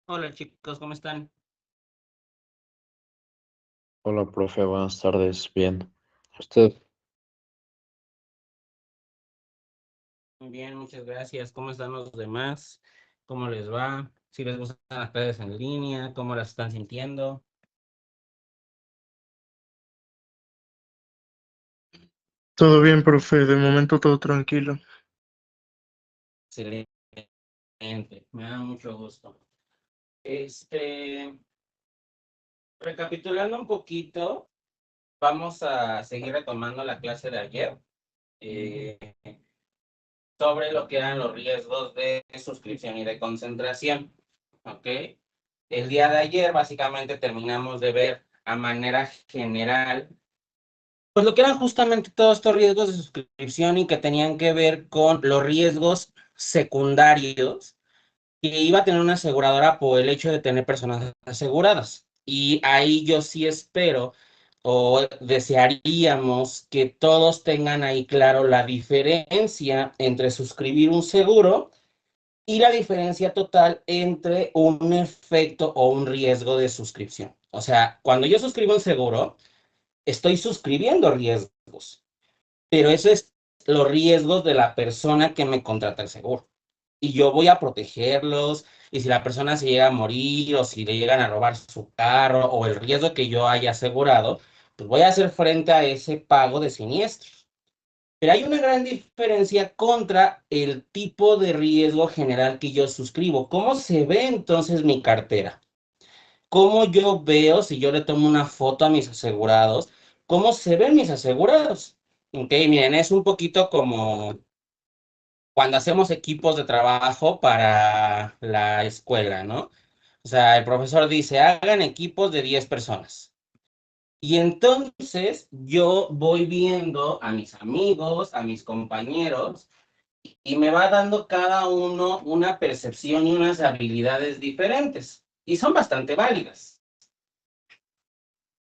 Hola chicos, ¿cómo están? Hola, profe, buenas tardes. Bien. ¿Usted? Muy bien, muchas gracias. ¿Cómo están los demás? ¿Cómo les va? Si les gustan las clases en línea, ¿cómo las están sintiendo? Todo bien, profe, de momento todo tranquilo. Excelente, me da mucho gusto. Este, Recapitulando un poquito, vamos a seguir retomando la clase de ayer eh, sobre lo que eran los riesgos de suscripción y de concentración. ¿Ok? El día de ayer básicamente terminamos de ver a manera general pues lo que eran justamente todos estos riesgos de suscripción y que tenían que ver con los riesgos secundarios que iba a tener una aseguradora por el hecho de tener personas aseguradas. Y ahí yo sí espero o desearíamos que todos tengan ahí claro la diferencia entre suscribir un seguro y la diferencia total entre un efecto o un riesgo de suscripción. O sea, cuando yo suscribo un seguro, estoy suscribiendo riesgos, pero eso es los riesgos de la persona que me contrata el seguro. Y yo voy a protegerlos, y si la persona se llega a morir, o si le llegan a robar su carro, o el riesgo que yo haya asegurado, pues voy a hacer frente a ese pago de siniestros. Pero hay una gran diferencia contra el tipo de riesgo general que yo suscribo. ¿Cómo se ve entonces mi cartera? ¿Cómo yo veo, si yo le tomo una foto a mis asegurados, cómo se ven mis asegurados? Ok, miren, es un poquito como cuando hacemos equipos de trabajo para la escuela, ¿no? O sea, el profesor dice, hagan equipos de 10 personas. Y entonces yo voy viendo a mis amigos, a mis compañeros, y me va dando cada uno una percepción y unas habilidades diferentes. Y son bastante válidas.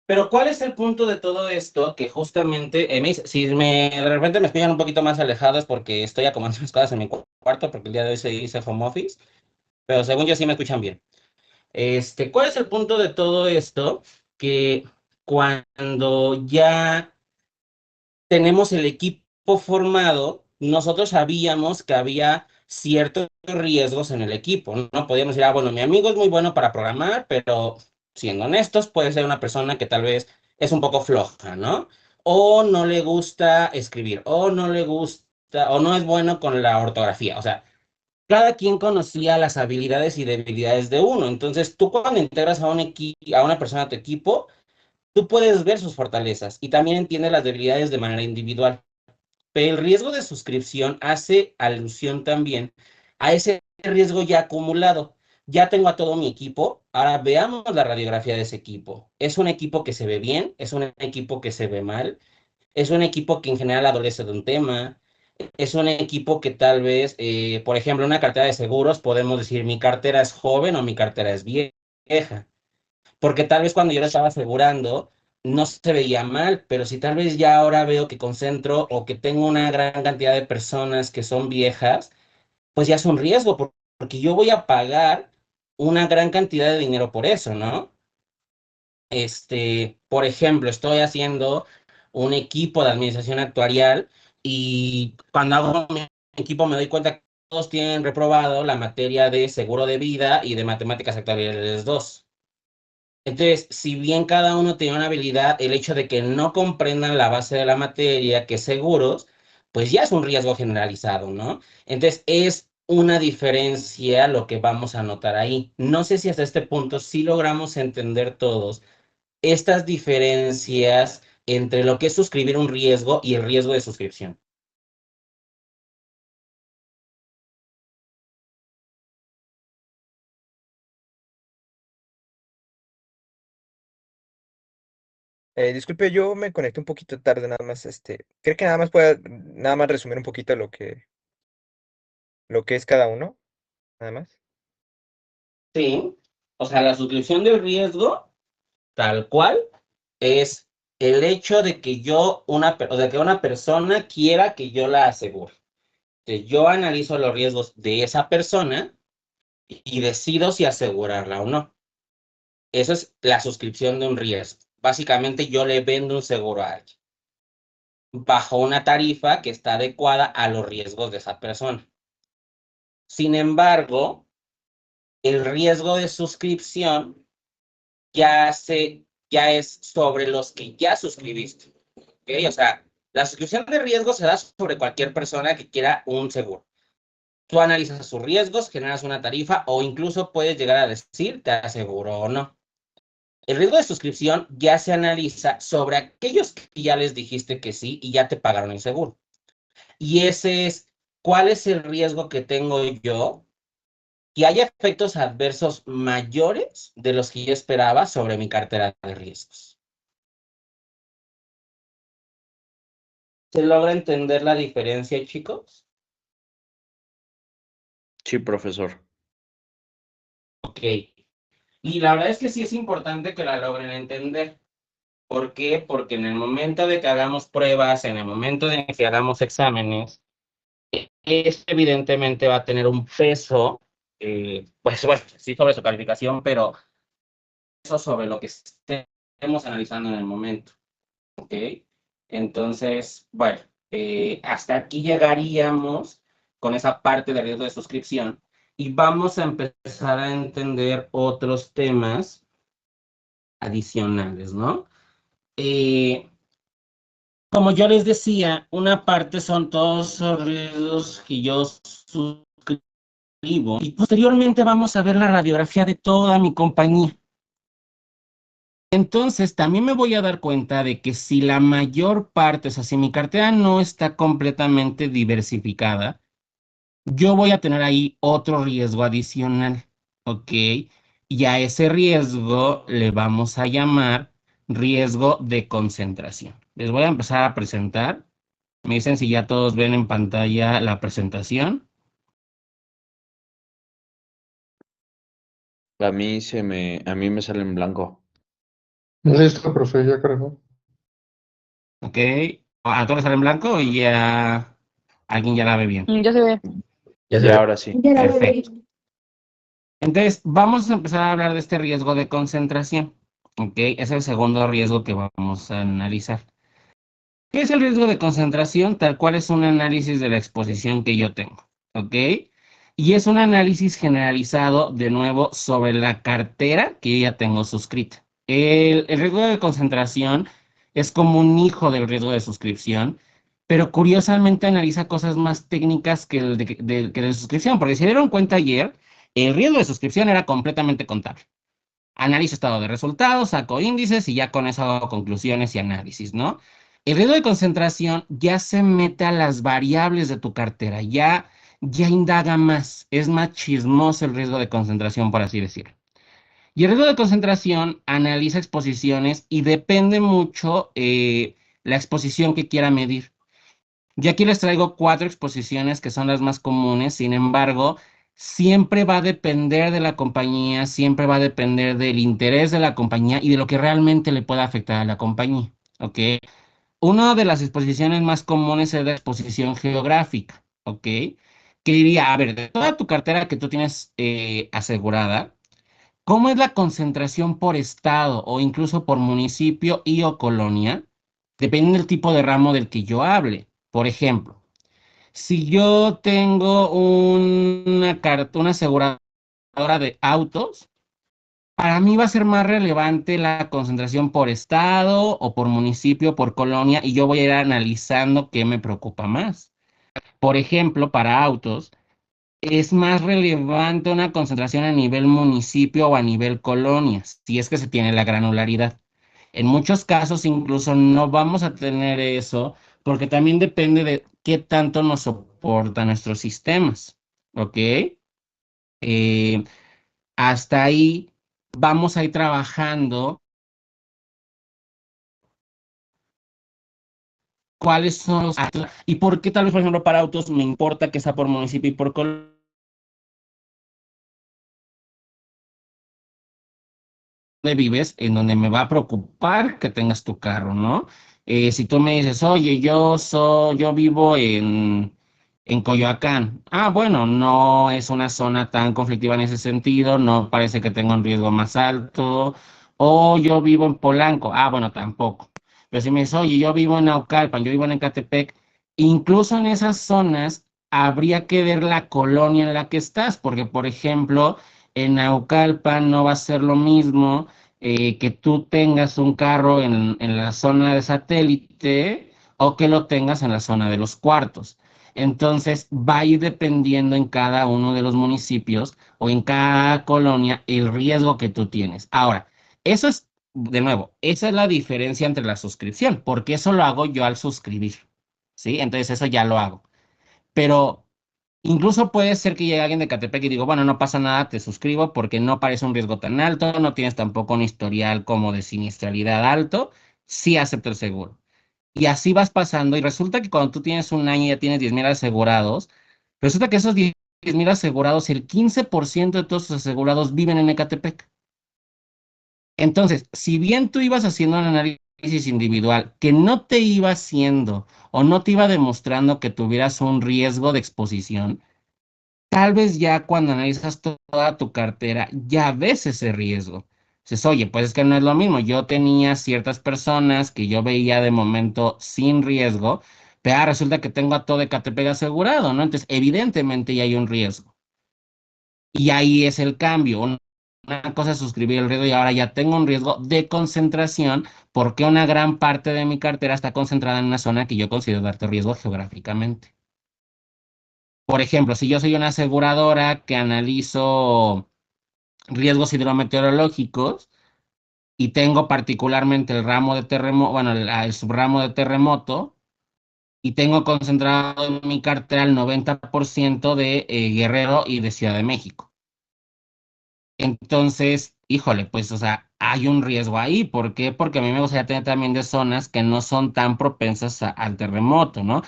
Pero ¿cuál es el punto de todo esto? Que justamente, si de repente me escuchan un poquito más alejados porque estoy acomodando mis cosas en mi cuarto, porque el día de hoy se hice home office, pero según yo sí me escuchan bien. ¿Cuál es el punto de todo esto? Que cuando ya tenemos el equipo formado, nosotros sabíamos que había ciertos riesgos en el equipo. No podíamos decir, bueno, mi amigo es muy bueno para programar, pero siendo honestos, puede ser una persona que tal vez es un poco floja, ¿no? O no le gusta escribir, o no le gusta, o no es bueno con la ortografía. O sea, cada quien conocía las habilidades y debilidades de uno. Entonces, tú cuando integras a a una persona a tu equipo, tú puedes ver sus fortalezas y también entiendes las debilidades de manera individual. Pero el riesgo de suscripción hace alusión también a ese riesgo ya acumulado. Ya tengo a todo mi equipo, ahora veamos la radiografía de ese equipo. ¿Es un equipo que se ve bien? ¿Es un equipo que se ve mal? ¿Es un equipo que en general adolece de un tema? ¿Es un equipo que tal vez, por ejemplo, una cartera de seguros, podemos decir mi cartera es joven o mi cartera es vieja? Porque tal vez cuando yo lo estaba asegurando no se veía mal, pero si tal vez ya ahora veo que concentro o que tengo una gran cantidad de personas que son viejas, pues ya es un riesgo, porque yo voy a pagar una gran cantidad de dinero por eso, ¿no? Por ejemplo, estoy haciendo un equipo de administración actuarial y cuando hago mi equipo me doy cuenta que todos tienen reprobado la materia de seguro de vida y de matemáticas actuariales 2. Entonces, si bien cada uno tiene una habilidad, el hecho de que no comprendan la base de la materia, que es seguros, pues ya es un riesgo generalizado, ¿no? Entonces, es una diferencia lo que vamos a notar ahí. No sé si hasta este punto sí logramos entender todos estas diferencias entre lo que es suscribir un riesgo y el riesgo de suscripción. Disculpe, yo me conecté un poquito tarde, nada más, creo que nada más pueda, nada más resumir un poquito lo que es cada uno, nada más. Sí, o sea, la suscripción del riesgo, tal cual, es el hecho de que o de que una persona quiera que yo la asegure. Que yo analizo los riesgos de esa persona y decido si asegurarla o no. Esa es la suscripción de un riesgo. Básicamente yo le vendo un seguro a alguien bajo una tarifa que está adecuada a los riesgos de esa persona. Sin embargo, el riesgo de suscripción ya es sobre los que ya suscribiste. ¿Ok? O sea, la suscripción de riesgo se da sobre cualquier persona que quiera un seguro. Tú analizas sus riesgos, generas una tarifa o incluso puedes llegar a decir, te aseguro o no. El riesgo de suscripción ya se analiza sobre aquellos que ya les dijiste que sí y ya te pagaron el seguro. Y ese es, ¿cuál es el riesgo que tengo yo? Que haya efectos adversos mayores de los que yo esperaba sobre mi cartera de riesgos. ¿Se logra entender la diferencia, chicos? Sí, profesor. Ok. Y la verdad es que sí es importante que la logren entender. ¿Por qué? Porque en el momento de que hagamos pruebas, en el momento de que hagamos exámenes, esto evidentemente va a tener un peso, pues bueno, sí sobre su calificación, pero eso sobre lo que estemos analizando en el momento. ¿Ok? Entonces, bueno, hasta aquí llegaríamos con esa parte de riesgo de suscripción y vamos a empezar a entender otros temas adicionales, ¿no? Eh, Como yo les decía, una parte son todos los riesgos que yo suscribo y posteriormente vamos a ver la radiografía de toda mi compañía. Entonces, también me voy a dar cuenta de que si la mayor parte, o sea, si mi cartera no está completamente diversificada, yo voy a tener ahí otro riesgo adicional, ¿ok? Y a ese riesgo le vamos a llamar riesgo de concentración. Les voy a empezar a presentar. Me dicen si ya todos ven en pantalla la presentación. A mí me sale en blanco. Listo, profe, ya cargó. ¿Ok? ¿A todos les sale en blanco y ya alguien ya la ve bien? Ya se ve. Ya se Ya ve. ahora sí. Perfecto. Entonces, vamos a empezar a hablar de este riesgo de concentración. ¿Ok? Es el segundo riesgo que vamos a analizar. ¿Qué es el riesgo de concentración? Tal cual es un análisis de la exposición que yo tengo. ¿Ok? Y es un análisis generalizado, de nuevo, sobre la cartera que ya tengo suscrita. El riesgo de concentración es como un hijo del riesgo de suscripción, pero curiosamente analiza cosas más técnicas que el que de suscripción, porque si se dieron cuenta ayer, el riesgo de suscripción era completamente contable. Analizo estado de resultados, saco índices y ya con eso hago conclusiones y análisis, ¿no? El riesgo de concentración ya se mete a las variables de tu cartera, ya indaga más, es más chismoso el riesgo de concentración, por así decirlo. Y el riesgo de concentración analiza exposiciones y depende mucho la exposición que quiera medir. Yo aquí les traigo 4 exposiciones que son las más comunes, sin embargo, siempre va a depender de la compañía, siempre va a depender del interés de la compañía y de lo que realmente le pueda afectar a la compañía, ¿ok? Una de las exposiciones más comunes es la exposición geográfica, ¿ok? Que diría, a ver, de toda tu cartera que tú tienes asegurada, ¿cómo es la concentración por estado o incluso por municipio y o colonia? Depende del tipo de ramo del que yo hable. Por ejemplo, si yo tengo una aseguradora de autos, para mí va a ser más relevante la concentración por estado o por municipio, por colonia, y yo voy a ir analizando qué me preocupa más. Por ejemplo, para autos, es más relevante una concentración a nivel municipio o a nivel colonia, si es que se tiene la granularidad. En muchos casos incluso no vamos a tener eso porque también depende de qué tanto nos soportan nuestros sistemas. ¿Ok? Eh, Hasta ahí vamos a ir trabajando cuáles son los actos y por qué tal vez, por ejemplo, para autos me importa que sea por municipio y por colonia vives, en donde me va a preocupar que tengas tu carro, ¿no? Si tú me dices, oye, yo vivo En Coyoacán. Ah, bueno, no es una zona tan conflictiva en ese sentido, no parece que tenga un riesgo más alto. O yo vivo en Polanco. Ah, bueno, tampoco. Pero si me dices, oye, yo vivo en Naucalpan, yo vivo en Ecatepec, incluso en esas zonas habría que ver la colonia en la que estás, porque, por ejemplo, en Naucalpan no va a ser lo mismo que tú tengas un carro en la zona de satélite o que lo tengas en la zona de los cuartos. Entonces, va a ir dependiendo en cada uno de los municipios o en cada colonia el riesgo que tú tienes. Ahora, eso es, de nuevo, esa es la diferencia entre la suscripción, porque eso lo hago yo al suscribir, ¿sí? Entonces, eso ya lo hago. Pero incluso puede ser que llegue alguien de Catepec y digo, bueno, no pasa nada, te suscribo porque no parece un riesgo tan alto, no tienes tampoco un historial como de siniestralidad alto, sí acepto el seguro. Y así vas pasando y resulta que cuando tú tienes un año y ya tienes 10,000 asegurados, resulta que esos 10,000 asegurados, el 15% de todos sus asegurados viven en Ecatepec. Entonces, si bien tú ibas haciendo un análisis individual que no te iba haciendo o no te iba demostrando que tuvieras un riesgo de exposición, tal vez ya cuando analizas toda tu cartera, ya ves ese riesgo. Dices, oye, pues es que no es lo mismo. Yo tenía ciertas personas que yo veía de momento sin riesgo, pero resulta que tengo a todo Ecatepec asegurado, ¿no? Entonces, evidentemente ya hay un riesgo. Y ahí es el cambio. Una cosa es suscribir el riesgo y ahora ya tengo un riesgo de concentración porque una gran parte de mi cartera está concentrada en una zona que yo considero de alto riesgo geográficamente. Por ejemplo, si yo soy una aseguradora que analizo riesgos hidrometeorológicos y tengo particularmente el ramo de terremoto, bueno, el subramo de terremoto, y tengo concentrado en mi cartera el 90% de Guerrero y de Ciudad de México. Entonces, híjole, pues, o sea, hay un riesgo ahí. ¿Por qué? Porque a mí me gustaría tener también de zonas que no son tan propensas al terremoto, ¿no?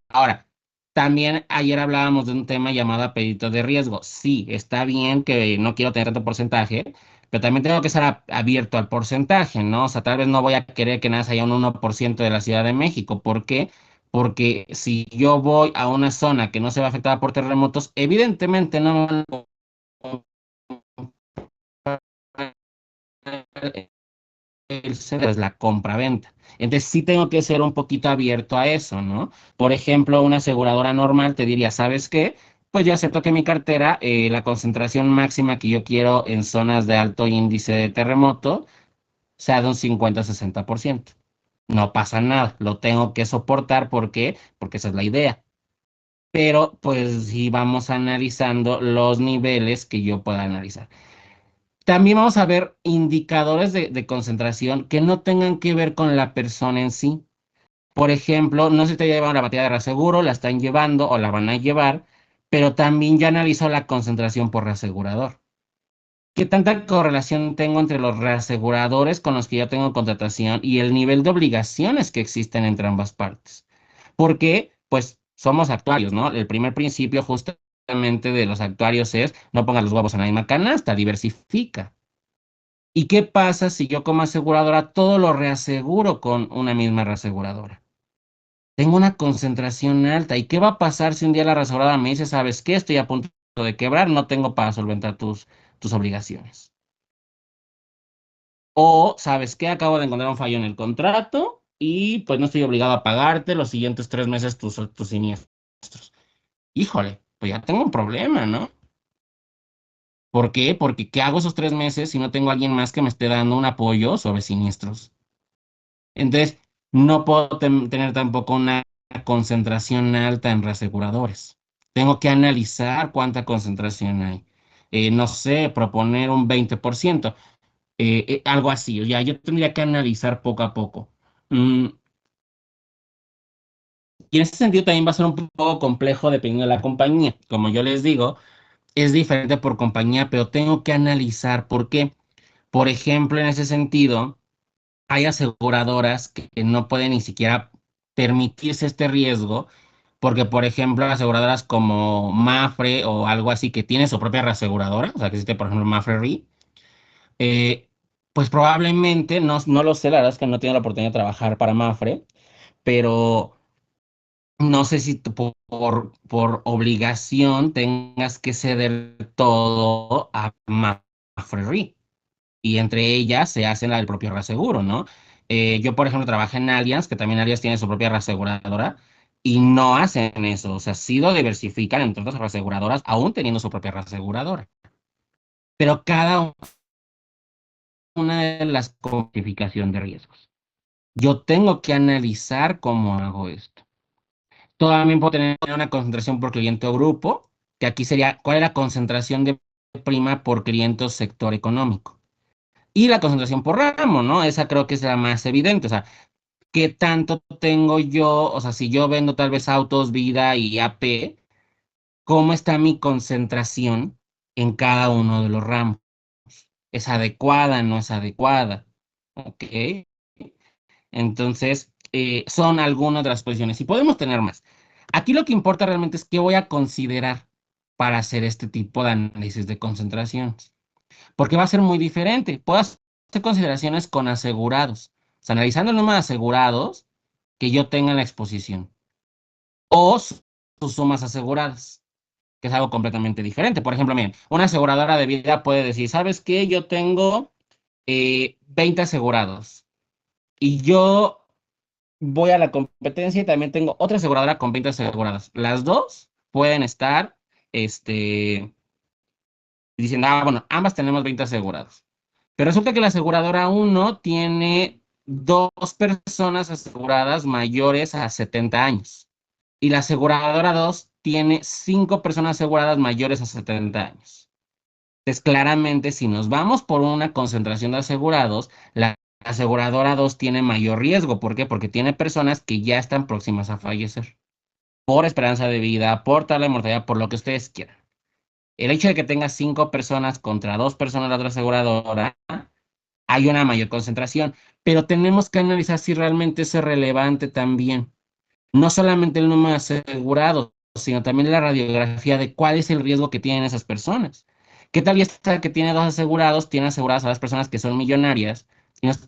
Ahora, también ayer hablábamos de un tema llamado apetito de riesgo. Sí, está bien que no quiero tener tanto porcentaje, pero también tengo que estar abierto al porcentaje, ¿no? O sea, tal vez no voy a querer que nada haya un 1% de la Ciudad de México. ¿Por qué? Porque si yo voy a una zona que no se va afectada por terremotos, evidentemente no me van a es la compra-venta. Entonces sí tengo que ser un poquito abierto a eso, ¿no? Por ejemplo, una aseguradora normal te diría, ¿sabes qué? Pues yo acepto que mi cartera, la concentración máxima que yo quiero en zonas de alto índice de terremoto, sea de un 50-60%. No pasa nada, lo tengo que soportar. ¿Por qué? Porque esa es la idea. Pero pues sí vamos analizando los niveles que yo pueda analizar. También vamos a ver indicadores de concentración que no tengan que ver con la persona en sí. Por ejemplo, no sé si te llevan la batería de reaseguro, la están llevando o la van a llevar, pero también ya analizó la concentración por reasegurador. ¿Qué tanta correlación tengo entre los reaseguradores con los que yo tengo contratación y el nivel de obligaciones que existen entre ambas partes? Porque, pues, somos actuarios, ¿no? El primer principio justamente de los actuarios es no pongas los huevos en la misma canasta, diversifica. ¿Y qué pasa si yo como aseguradora todo lo reaseguro con una misma reaseguradora? Tengo una concentración alta. ¿Y qué va a pasar si un día la reaseguradora me dice, sabes qué, estoy a punto de quebrar, no tengo para solventar tus obligaciones? O, ¿sabes qué? Acabo de encontrar un fallo en el contrato y pues no estoy obligado a pagarte los siguientes 3 meses tus siniestros. Híjole, pues ya tengo un problema, ¿no? ¿Por qué? Porque ¿qué hago esos 3 meses si no tengo a alguien más que me esté dando un apoyo sobre siniestros? Entonces, no puedo tener tampoco una concentración alta en reaseguradores. Tengo que analizar cuánta concentración hay. No sé, proponer un 20%, algo así. Ya, yo tendría que analizar poco a poco. Mm, y en ese sentido también va a ser un poco complejo dependiendo de la compañía. Como yo les digo, es diferente por compañía, pero tengo que analizar por qué. Por ejemplo, en ese sentido hay aseguradoras que no pueden ni siquiera permitirse este riesgo, porque, por ejemplo, aseguradoras como Mafre o algo así que tiene su propia reaseguradora, o sea, que existe, por ejemplo, Mafre Re, eh, pues probablemente, no lo sé, la verdad es que no he tenido la oportunidad de trabajar para Mafre, pero no sé si tú por obligación tengas que ceder todo a Mapfre Re, y entre ellas se hacen la del propio reaseguro, ¿no? Yo, por ejemplo, trabajé en Allianz, que también Allianz tiene su propia reaseguradora, y no hacen eso, o sea, sí lo diversifican entre otras reaseguradoras, aún teniendo su propia reaseguradora. Pero cada una de las cuantificación de riesgos. Yo tengo que analizar cómo hago esto. También puedo tener una concentración por cliente o grupo, que aquí sería cuál es la concentración de prima por cliente o sector económico. Y la concentración por ramo, ¿no? Esa creo que es la más evidente. O sea, ¿qué tanto tengo yo? O sea, si yo vendo tal vez autos, vida y AP, ¿cómo está mi concentración en cada uno de los ramos? ¿Es adecuada? ¿No es adecuada? ¿Ok? Entonces, son algunas de las posiciones y podemos tener más. Aquí lo que importa realmente es qué voy a considerar para hacer este tipo de análisis de concentraciones, porque va a ser muy diferente. Puedo hacer consideraciones con asegurados, o sea, analizando el número de asegurados que yo tenga en la exposición o sus sumas aseguradas, que es algo completamente diferente. Por ejemplo, miren, una aseguradora de vida puede decir, ¿sabes qué? Yo tengo 20 asegurados y yo voy a la competencia y también tengo otra aseguradora con 20 aseguradas. Las dos pueden estar este, diciendo, bueno, ambas tenemos 20 asegurados. Pero resulta que la aseguradora uno tiene dos personas aseguradas mayores a 70 años. Y la aseguradora 2 tiene cinco personas aseguradas mayores a 70 años. Entonces, claramente, si nos vamos por una concentración de asegurados, la aseguradora 2 tiene mayor riesgo. ¿Por qué? Porque tiene personas que ya están próximas a fallecer por esperanza de vida, por tasa de mortalidad, por lo que ustedes quieran. El hecho de que tenga cinco personas contra dos personas de la otra aseguradora, hay una mayor concentración, pero tenemos que analizar si realmente eso es relevante también. No solamente el número de asegurados, sino también la radiografía de cuál es el riesgo que tienen esas personas. ¿Qué tal y esta que tiene dos asegurados, tiene aseguradas a las personas que son millonarias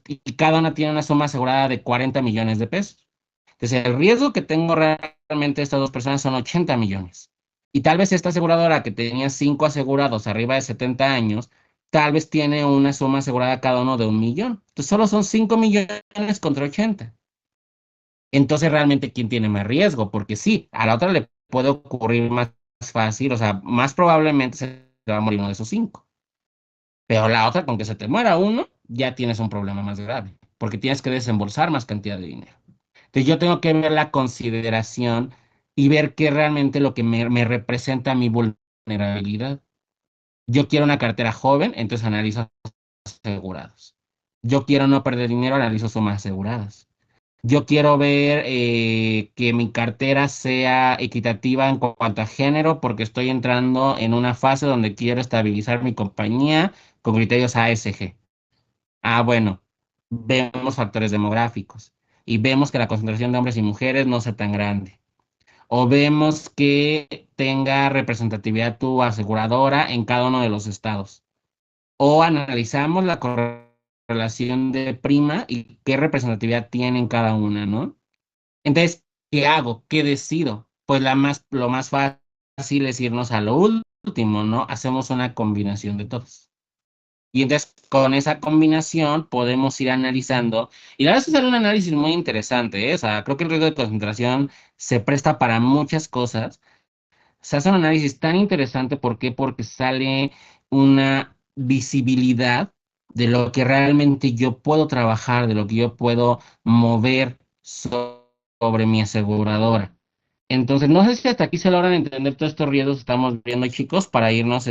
y cada una tiene una suma asegurada de 40 millones de pesos? Entonces, el riesgo que tengo realmente estas dos personas son 80 millones. Y tal vez esta aseguradora que tenía cinco asegurados arriba de 70 años, tal vez tiene una suma asegurada cada uno de 1 millón. Entonces, solo son 5 millones contra 80. Entonces, realmente, ¿quién tiene más riesgo? Porque sí, a la otra le puede ocurrir más fácil, o sea, más probablemente se va a morir uno de esos cinco. Pero la otra, con que se te muera uno, ya tienes un problema más grave, porque tienes que desembolsar más cantidad de dinero. Entonces, yo tengo que ver la consideración y ver qué realmente lo que me representa mi vulnerabilidad. Yo quiero una cartera joven, entonces analizo asegurados. Yo quiero no perder dinero, analizo sumas aseguradas. Yo quiero ver que mi cartera sea equitativa en cuanto a género, porque estoy entrando en una fase donde quiero estabilizar mi compañía con criterios ASG. Bueno, vemos factores demográficos y vemos que la concentración de hombres y mujeres no sea tan grande. O vemos que tenga representatividad tu aseguradora en cada uno de los estados. O analizamos la correlación de prima y qué representatividad tiene en cada una, ¿no? Entonces, ¿qué hago? ¿Qué decido? Pues lo más fácil es irnos a lo último, ¿no? Hacemos una combinación de todos. Y entonces, con esa combinación podemos ir analizando. Y la verdad es que es un análisis muy interesante, ¿eh? O sea, creo que el riesgo de concentración se presta para muchas cosas. Se hace un análisis tan interesante, ¿por qué? Porque sale una visibilidad de lo que realmente yo puedo trabajar, de lo que yo puedo mover sobre mi aseguradora. Entonces, no sé si hasta aquí se logran entender todos estos riesgos que estamos viendo, chicos, para irnos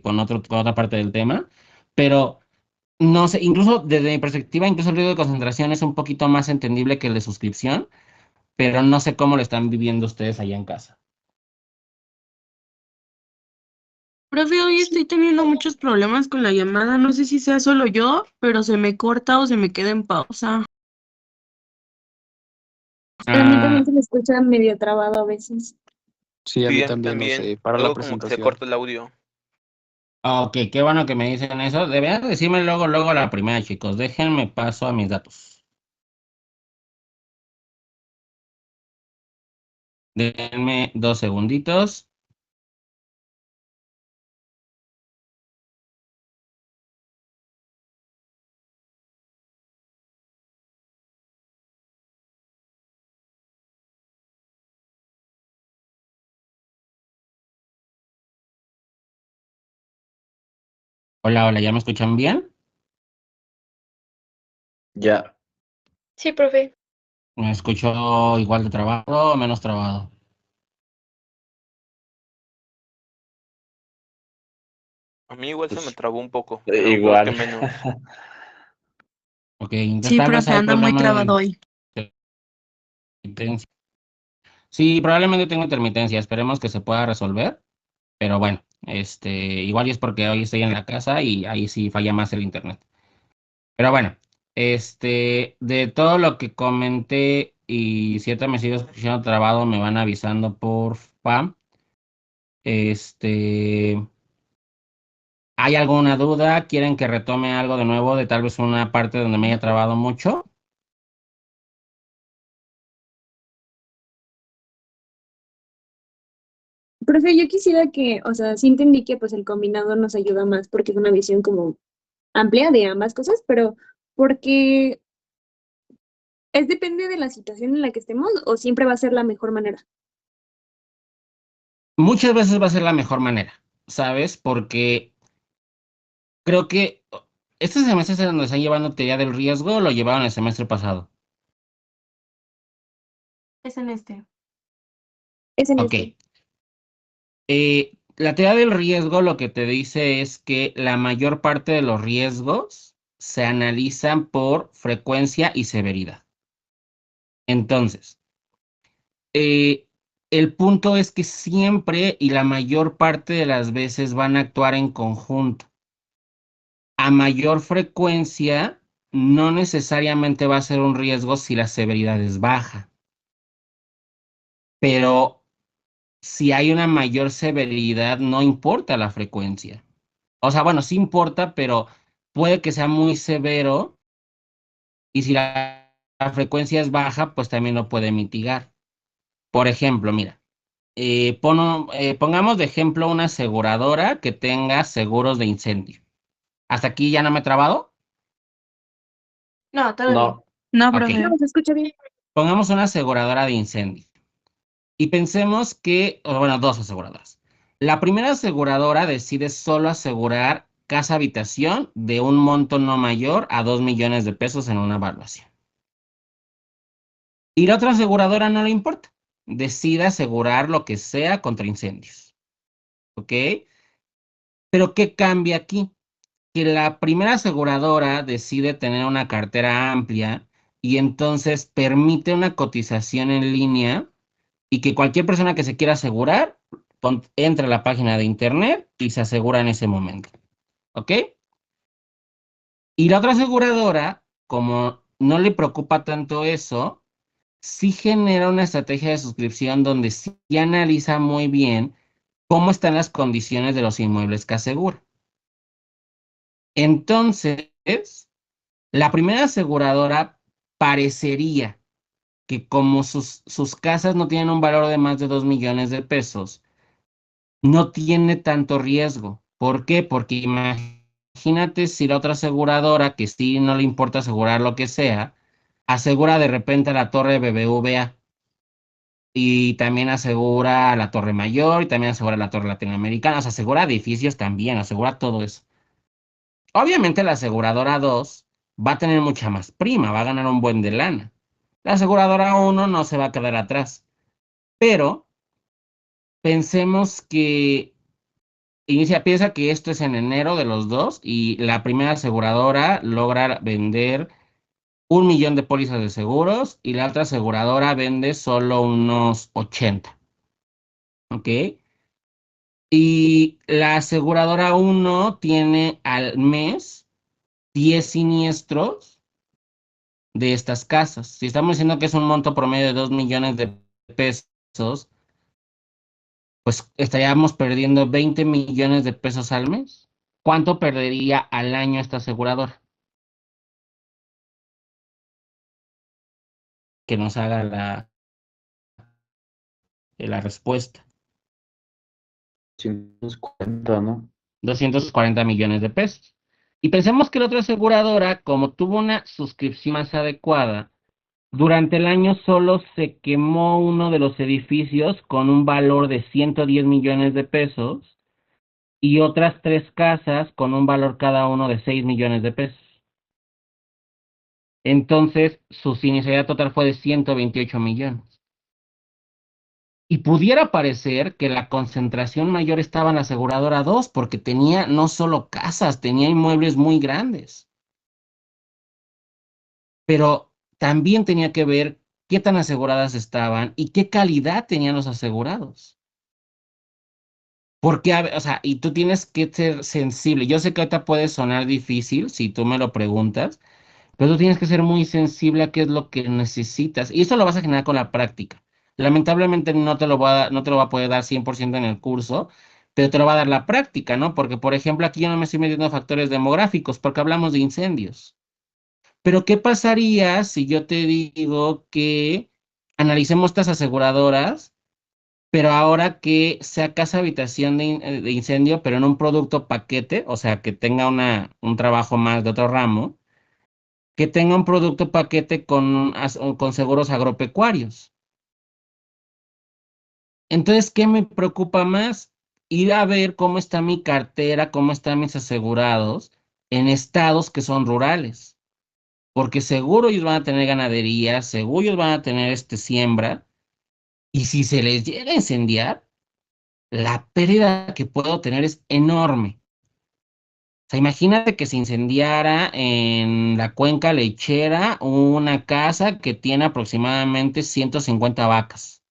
con otra parte del tema, pero no sé, incluso desde mi perspectiva, incluso el riesgo de concentración es un poquito más entendible que el de suscripción, pero no sé cómo lo están viviendo ustedes allá en casa. Profe, hoy estoy teniendo muchos problemas con la llamada. No sé si sea solo yo, pero se me corta o se me queda en pausa. A mí Ah, también se me escucha medio trabado a veces. Sí, a Sí, mí a mí también, no también. sé, para la Luego como que se presentación. corta el audio. ok, qué bueno que me dicen eso. Deberían decirme luego la primera, chicos. Déjenme paso a mis datos. Denme 2 segunditos. Hola, hola, ¿ya me escuchan bien? Ya, Sí, profe. ¿Me escucho igual de trabado o menos trabado? A mí igual se me pues trabó un poco, pero creo que igual. menos. Ok, entonces Sí, tal vez profe, hay anda muy problemas trabado de hoy. intermitencia. Sí, probablemente tengo intermitencia. Esperemos que se pueda resolver. Pero bueno, igual y es porque hoy estoy en la casa y ahí sí falla más el internet. Pero bueno, de todo lo que comenté y si ahorita me sigo escuchando trabado, me van avisando por spam. Este, ¿Hay alguna duda? ¿Quieren que retome algo de nuevo de tal vez una parte donde me haya trabado mucho? Profe, yo quisiera que, o sea, sí entendí que pues el combinado nos ayuda más porque es una visión como amplia de ambas cosas, pero porque es depende de la situación en la que estemos o siempre va a ser la mejor manera. Muchas veces va a ser la mejor manera, ¿sabes? Porque creo que este semestre es donde están llevando teoría del riesgo, o lo llevaron el semestre pasado. Es en este. Es en Ok. este. La teoría del riesgo lo que te dice es que la mayor parte de los riesgos se analizan por frecuencia y severidad. Entonces, eh, el punto es que siempre y la mayor parte de las veces van a actuar en conjunto. A mayor frecuencia, no necesariamente va a ser un riesgo si la severidad es baja, pero si hay una mayor severidad, no importa la frecuencia. O sea, bueno, sí importa, pero puede que sea muy severo y si la frecuencia es baja, pues también lo puede mitigar. Por ejemplo, mira, pongamos de ejemplo una aseguradora que tenga seguros de incendio. ¿Hasta aquí ya no me he trabado? No, todavía. No, No, Ok, profe. No, se escucha bien. pongamos una aseguradora de incendio. Y pensemos que, o bueno, dos aseguradoras. La primera aseguradora decide solo asegurar casa habitación de un monto no mayor a 2 millones de pesos en una evaluación. Y la otra aseguradora no le importa. Decide asegurar lo que sea contra incendios. ¿Ok? Pero ¿qué cambia aquí? Que la primera aseguradora decide tener una cartera amplia y entonces permite una cotización en línea y que cualquier persona que se quiera asegurar entre a la página de internet y se asegura en ese momento. ¿Ok? Y la otra aseguradora, como no le preocupa tanto eso, sí genera una estrategia de suscripción donde sí analiza muy bien cómo están las condiciones de los inmuebles que asegura. Entonces, la primera aseguradora parecería que como sus casas no tienen un valor de más de 2 millones de pesos, no tiene tanto riesgo. ¿Por qué? Porque imagínate si la otra aseguradora, que sí no le importa asegurar lo que sea, asegura de repente a la torre BBVA y también asegura la Torre Mayor y también asegura la Torre Latinoamericana, o sea, asegura edificios también, asegura todo eso. Obviamente la aseguradora 2 va a tener mucha más prima, va a ganar un buen de lana. La aseguradora 1 no se va a quedar atrás, pero pensemos que piensa que esto es en enero de los dos y la primera aseguradora logra vender 1 millón de pólizas de seguros y la otra aseguradora vende solo unos 80. ¿Ok? Y la aseguradora uno tiene al mes 10 siniestros de estas casas. Si estamos diciendo que es un monto promedio de 2 millones de pesos, pues estaríamos perdiendo 20 millones de pesos al mes. ¿Cuánto perdería al año esta aseguradora? Que nos haga la respuesta. 140, ¿no? 240 millones de pesos. Y pensemos que la otra aseguradora, como tuvo una suscripción más adecuada, durante el año solo se quemó uno de los edificios con un valor de 110 millones de pesos y otras 3 casas con un valor cada uno de 6 millones de pesos. Entonces, su siniestralidad total fue de 128 millones. Y pudiera parecer que la concentración mayor estaba en la aseguradora 2 porque tenía no solo casas, tenía inmuebles muy grandes. Pero también tenía que ver qué tan aseguradas estaban y qué calidad tenían los asegurados. Porque, o sea, y tú tienes que ser sensible. Yo sé que ahorita puede sonar difícil si tú me lo preguntas, pero tú tienes que ser muy sensible a qué es lo que necesitas. Y eso lo vas a generar con la práctica. Lamentablemente no te lo va a poder dar 100% en el curso, pero te lo va a dar la práctica, ¿no? Porque, por ejemplo, aquí yo no me estoy metiendo factores demográficos porque hablamos de incendios. Pero, ¿qué pasaría si yo te digo que analicemos estas aseguradoras, pero ahora que sea casa habitación de incendio, pero en un producto paquete, o sea, que tenga un trabajo más de otro ramo, que tenga un producto paquete con seguros agropecuarios? Entonces, ¿qué me preocupa más? Ir a ver cómo está mi cartera, cómo están mis asegurados en estados que son rurales. Porque seguro ellos van a tener ganadería, seguro ellos van a tener siembra, y si se les llega a incendiar, la pérdida que puedo tener es enorme. O sea, imagínate que se incendiara en la cuenca lechera una casa que tiene aproximadamente 150 vacas.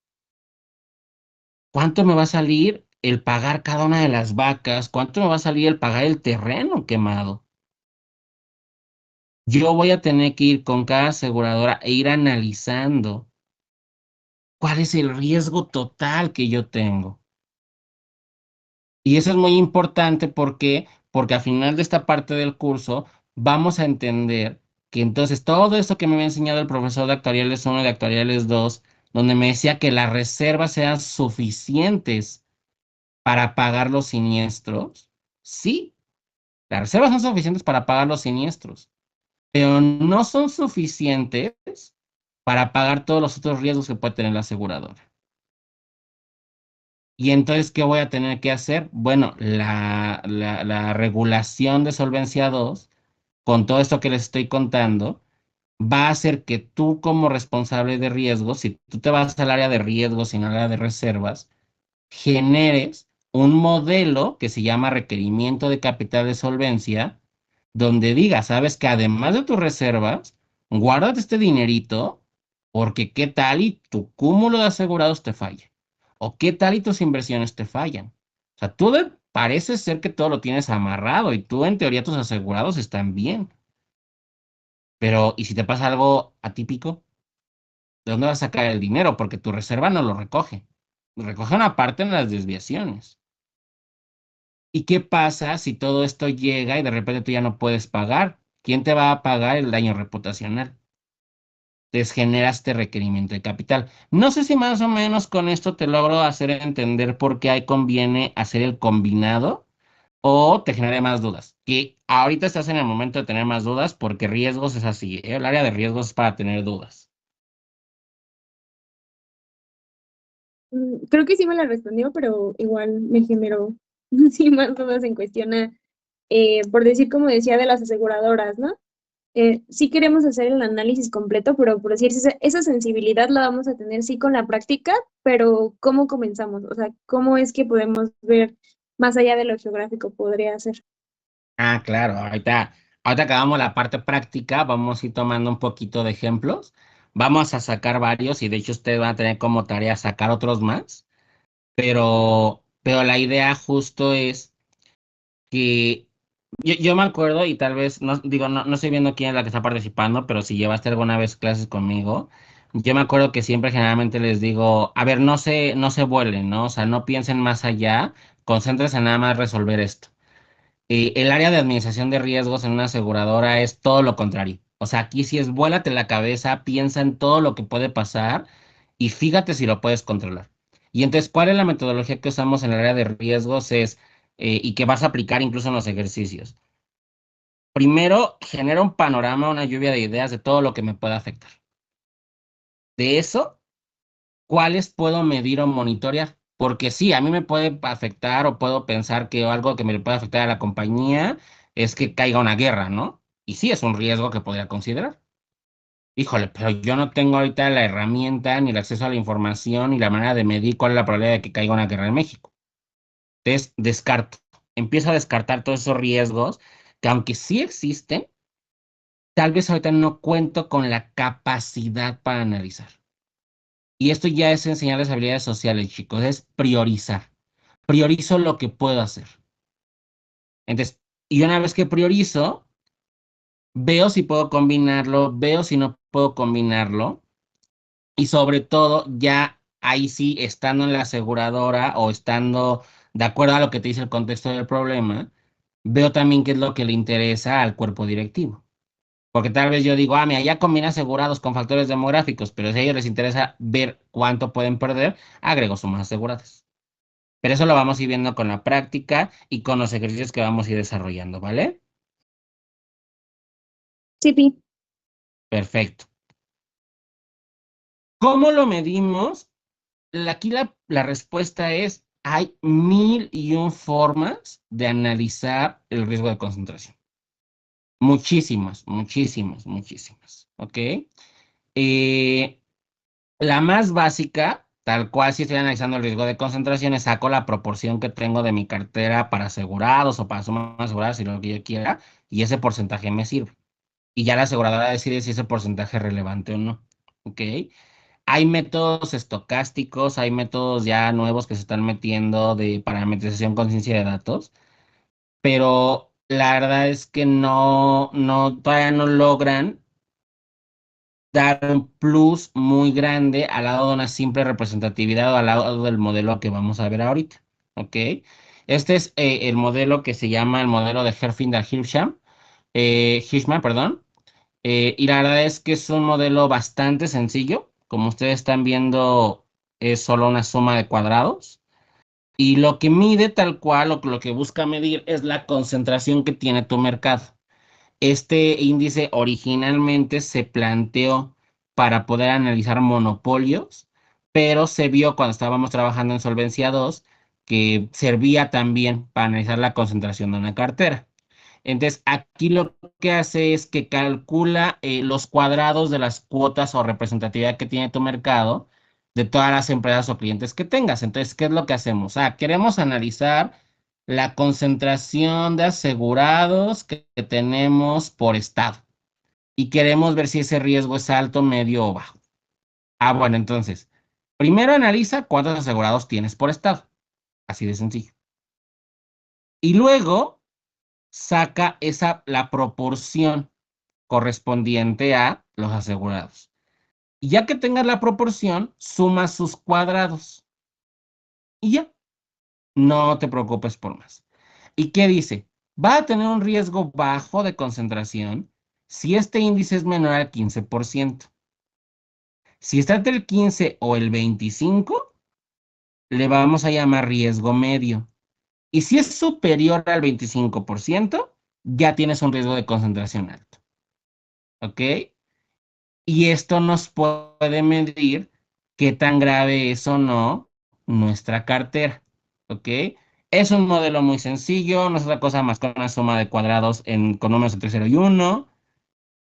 ¿Cuánto me va a salir el pagar cada una de las vacas? ¿Cuánto me va a salir el pagar el terreno quemado? Yo voy a tener que ir con cada aseguradora e ir analizando cuál es el riesgo total que yo tengo. Y eso es muy importante porque al final de esta parte del curso vamos a entender que entonces todo esto que me había enseñado el profesor de actuariales 1 y de actuariales 2, donde me decía que las reservas sean suficientes para pagar los siniestros, sí, las reservas son suficientes para pagar los siniestros, pero no son suficientes para pagar todos los otros riesgos que puede tener la aseguradora. Y entonces, ¿qué voy a tener que hacer? Bueno, la regulación de Solvencia 2, con todo esto que les estoy contando, va a hacer que tú como responsable de riesgos, si tú te vas al área de riesgos y al área de reservas, generes un modelo que se llama requerimiento de capital de solvencia, donde diga, sabes que además de tus reservas, guárdate este dinerito, porque qué tal y tu cúmulo de asegurados te falla, o qué tal y tus inversiones te fallan. O sea, parece ser que todo lo tienes amarrado y tú en teoría tus asegurados están bien, pero ¿y si te pasa algo atípico? ¿De dónde vas a sacar el dinero? Porque tu reserva no lo recoge. Recoge una parte en las desviaciones. ¿Y qué pasa si todo esto llega y de repente tú ya no puedes pagar? ¿Quién te va a pagar el daño reputacional? Entonces genera este requerimiento de capital. No sé si más o menos con esto te logro hacer entender por qué ahí conviene hacer el combinado o te genere más dudas. Que ahorita estás en el momento de tener más dudas porque riesgos es así, ¿eh? El área de riesgos es para tener dudas. Creo que sí me la respondió, pero igual me generó sí más dudas en cuestión a, por decir como decía de las aseguradoras, ¿no? Sí queremos hacer el análisis completo, pero por decir, esa sensibilidad la vamos a tener sí con la práctica, pero ¿cómo comenzamos? O sea, ¿cómo es que podemos ver más allá de lo geográfico podría ser? Ah, claro, ahorita acabamos la parte práctica, vamos a ir tomando un poquito de ejemplos, vamos a sacar varios y de hecho ustedes van a tener como tarea sacar otros más, pero la idea justo es que yo me acuerdo y tal vez, no, digo, no estoy viendo quién es la que está participando, pero si llevaste alguna vez clases conmigo, yo me acuerdo que siempre generalmente les digo, a ver, no se vuelen, ¿no? O sea, no piensen más allá, concéntrense en nada más resolver esto. El área de administración de riesgos en una aseguradora es todo lo contrario. O sea, aquí sí es vuélate la cabeza, piensa en todo lo que puede pasar y fíjate si lo puedes controlar. Y entonces, ¿cuál es la metodología que usamos en el área de riesgos? Y que vas a aplicar incluso en los ejercicios. Primero, genera un panorama, una lluvia de ideas de todo lo que me pueda afectar. De eso, ¿cuáles puedo medir o monitorear? Porque sí, a mí me puede afectar o puedo pensar que algo que me puede afectar a la compañía es que caiga una guerra, ¿no? Y sí, es un riesgo que podría considerar. Híjole, pero yo no tengo ahorita la herramienta, ni el acceso a la información, ni la manera de medir cuál es la probabilidad de que caiga una guerra en México. Entonces, descarto. Empiezo a descartar todos esos riesgos que aunque sí existen, tal vez ahorita no cuento con la capacidad para analizar. Y esto ya es enseñarles habilidades sociales, chicos, es priorizar. Priorizo lo que puedo hacer. Entonces, y una vez que priorizo, veo si puedo combinarlo, veo si no puedo combinarlo. Y sobre todo, ya ahí sí, estando en la aseguradora o estando de acuerdo a lo que te dice el contexto del problema, veo también qué es lo que le interesa al cuerpo directivo. Porque tal vez yo digo, mira, ya combina asegurados con factores demográficos, pero si a ellos les interesa ver cuánto pueden perder, agrego sumas aseguradas. Pero eso lo vamos a ir viendo con la práctica y con los ejercicios que vamos a ir desarrollando, ¿vale? Sí, Pi. Perfecto. ¿Cómo lo medimos? Aquí la respuesta es, hay 1001 formas de analizar el riesgo de concentración. Muchísimas, muchísimas, muchísimas, ¿ok? La más básica, tal cual si estoy analizando el riesgo de concentración, es saco la proporción que tengo de mi cartera para asegurados o para sumas aseguradas, si lo que yo quiera, y ese porcentaje me sirve. Y ya la aseguradora decide si ese porcentaje es relevante o no, ¿ok? Hay métodos estocásticos, hay métodos ya nuevos que se están metiendo de parametrización con ciencia de datos, pero la verdad es que todavía no logran dar un plus muy grande al lado de una simple representatividad o al lado del modelo que vamos a ver ahorita, ¿ok? Este es el modelo que se llama el modelo de Herfindahl-Hirschman, perdón. Y la verdad es que es un modelo bastante sencillo. Como ustedes están viendo, es solo una suma de cuadrados. Y lo que mide tal cual, lo que busca medir es la concentración que tiene tu mercado. Este índice originalmente se planteó para poder analizar monopolios, pero se vio cuando estábamos trabajando en Solvencia 2 que servía también para analizar la concentración de una cartera. Entonces, aquí lo que hace es que calcula los cuadrados de las cuotas o representatividad que tiene tu mercado de todas las empresas o clientes que tengas. Entonces, ¿qué es lo que hacemos? Queremos analizar la concentración de asegurados que tenemos por estado y queremos ver si ese riesgo es alto, medio o bajo. Bueno, entonces, primero analiza cuántos asegurados tienes por estado. Así de sencillo. Y luego saca la proporción correspondiente a los asegurados. Y ya que tengas la proporción, suma sus cuadrados. Y ya, no te preocupes por más. ¿Y qué dice? Va a tener un riesgo bajo de concentración si este índice es menor al 15%. Si está entre el 15 o el 25, le vamos a llamar riesgo medio. Y si es superior al 25%, ya tienes un riesgo de concentración alto. ¿Ok? Y esto nos puede medir qué tan grave es o no nuestra cartera. ¿Ok? Es un modelo muy sencillo, no es otra cosa más que una suma de cuadrados con números entre 0 y 1.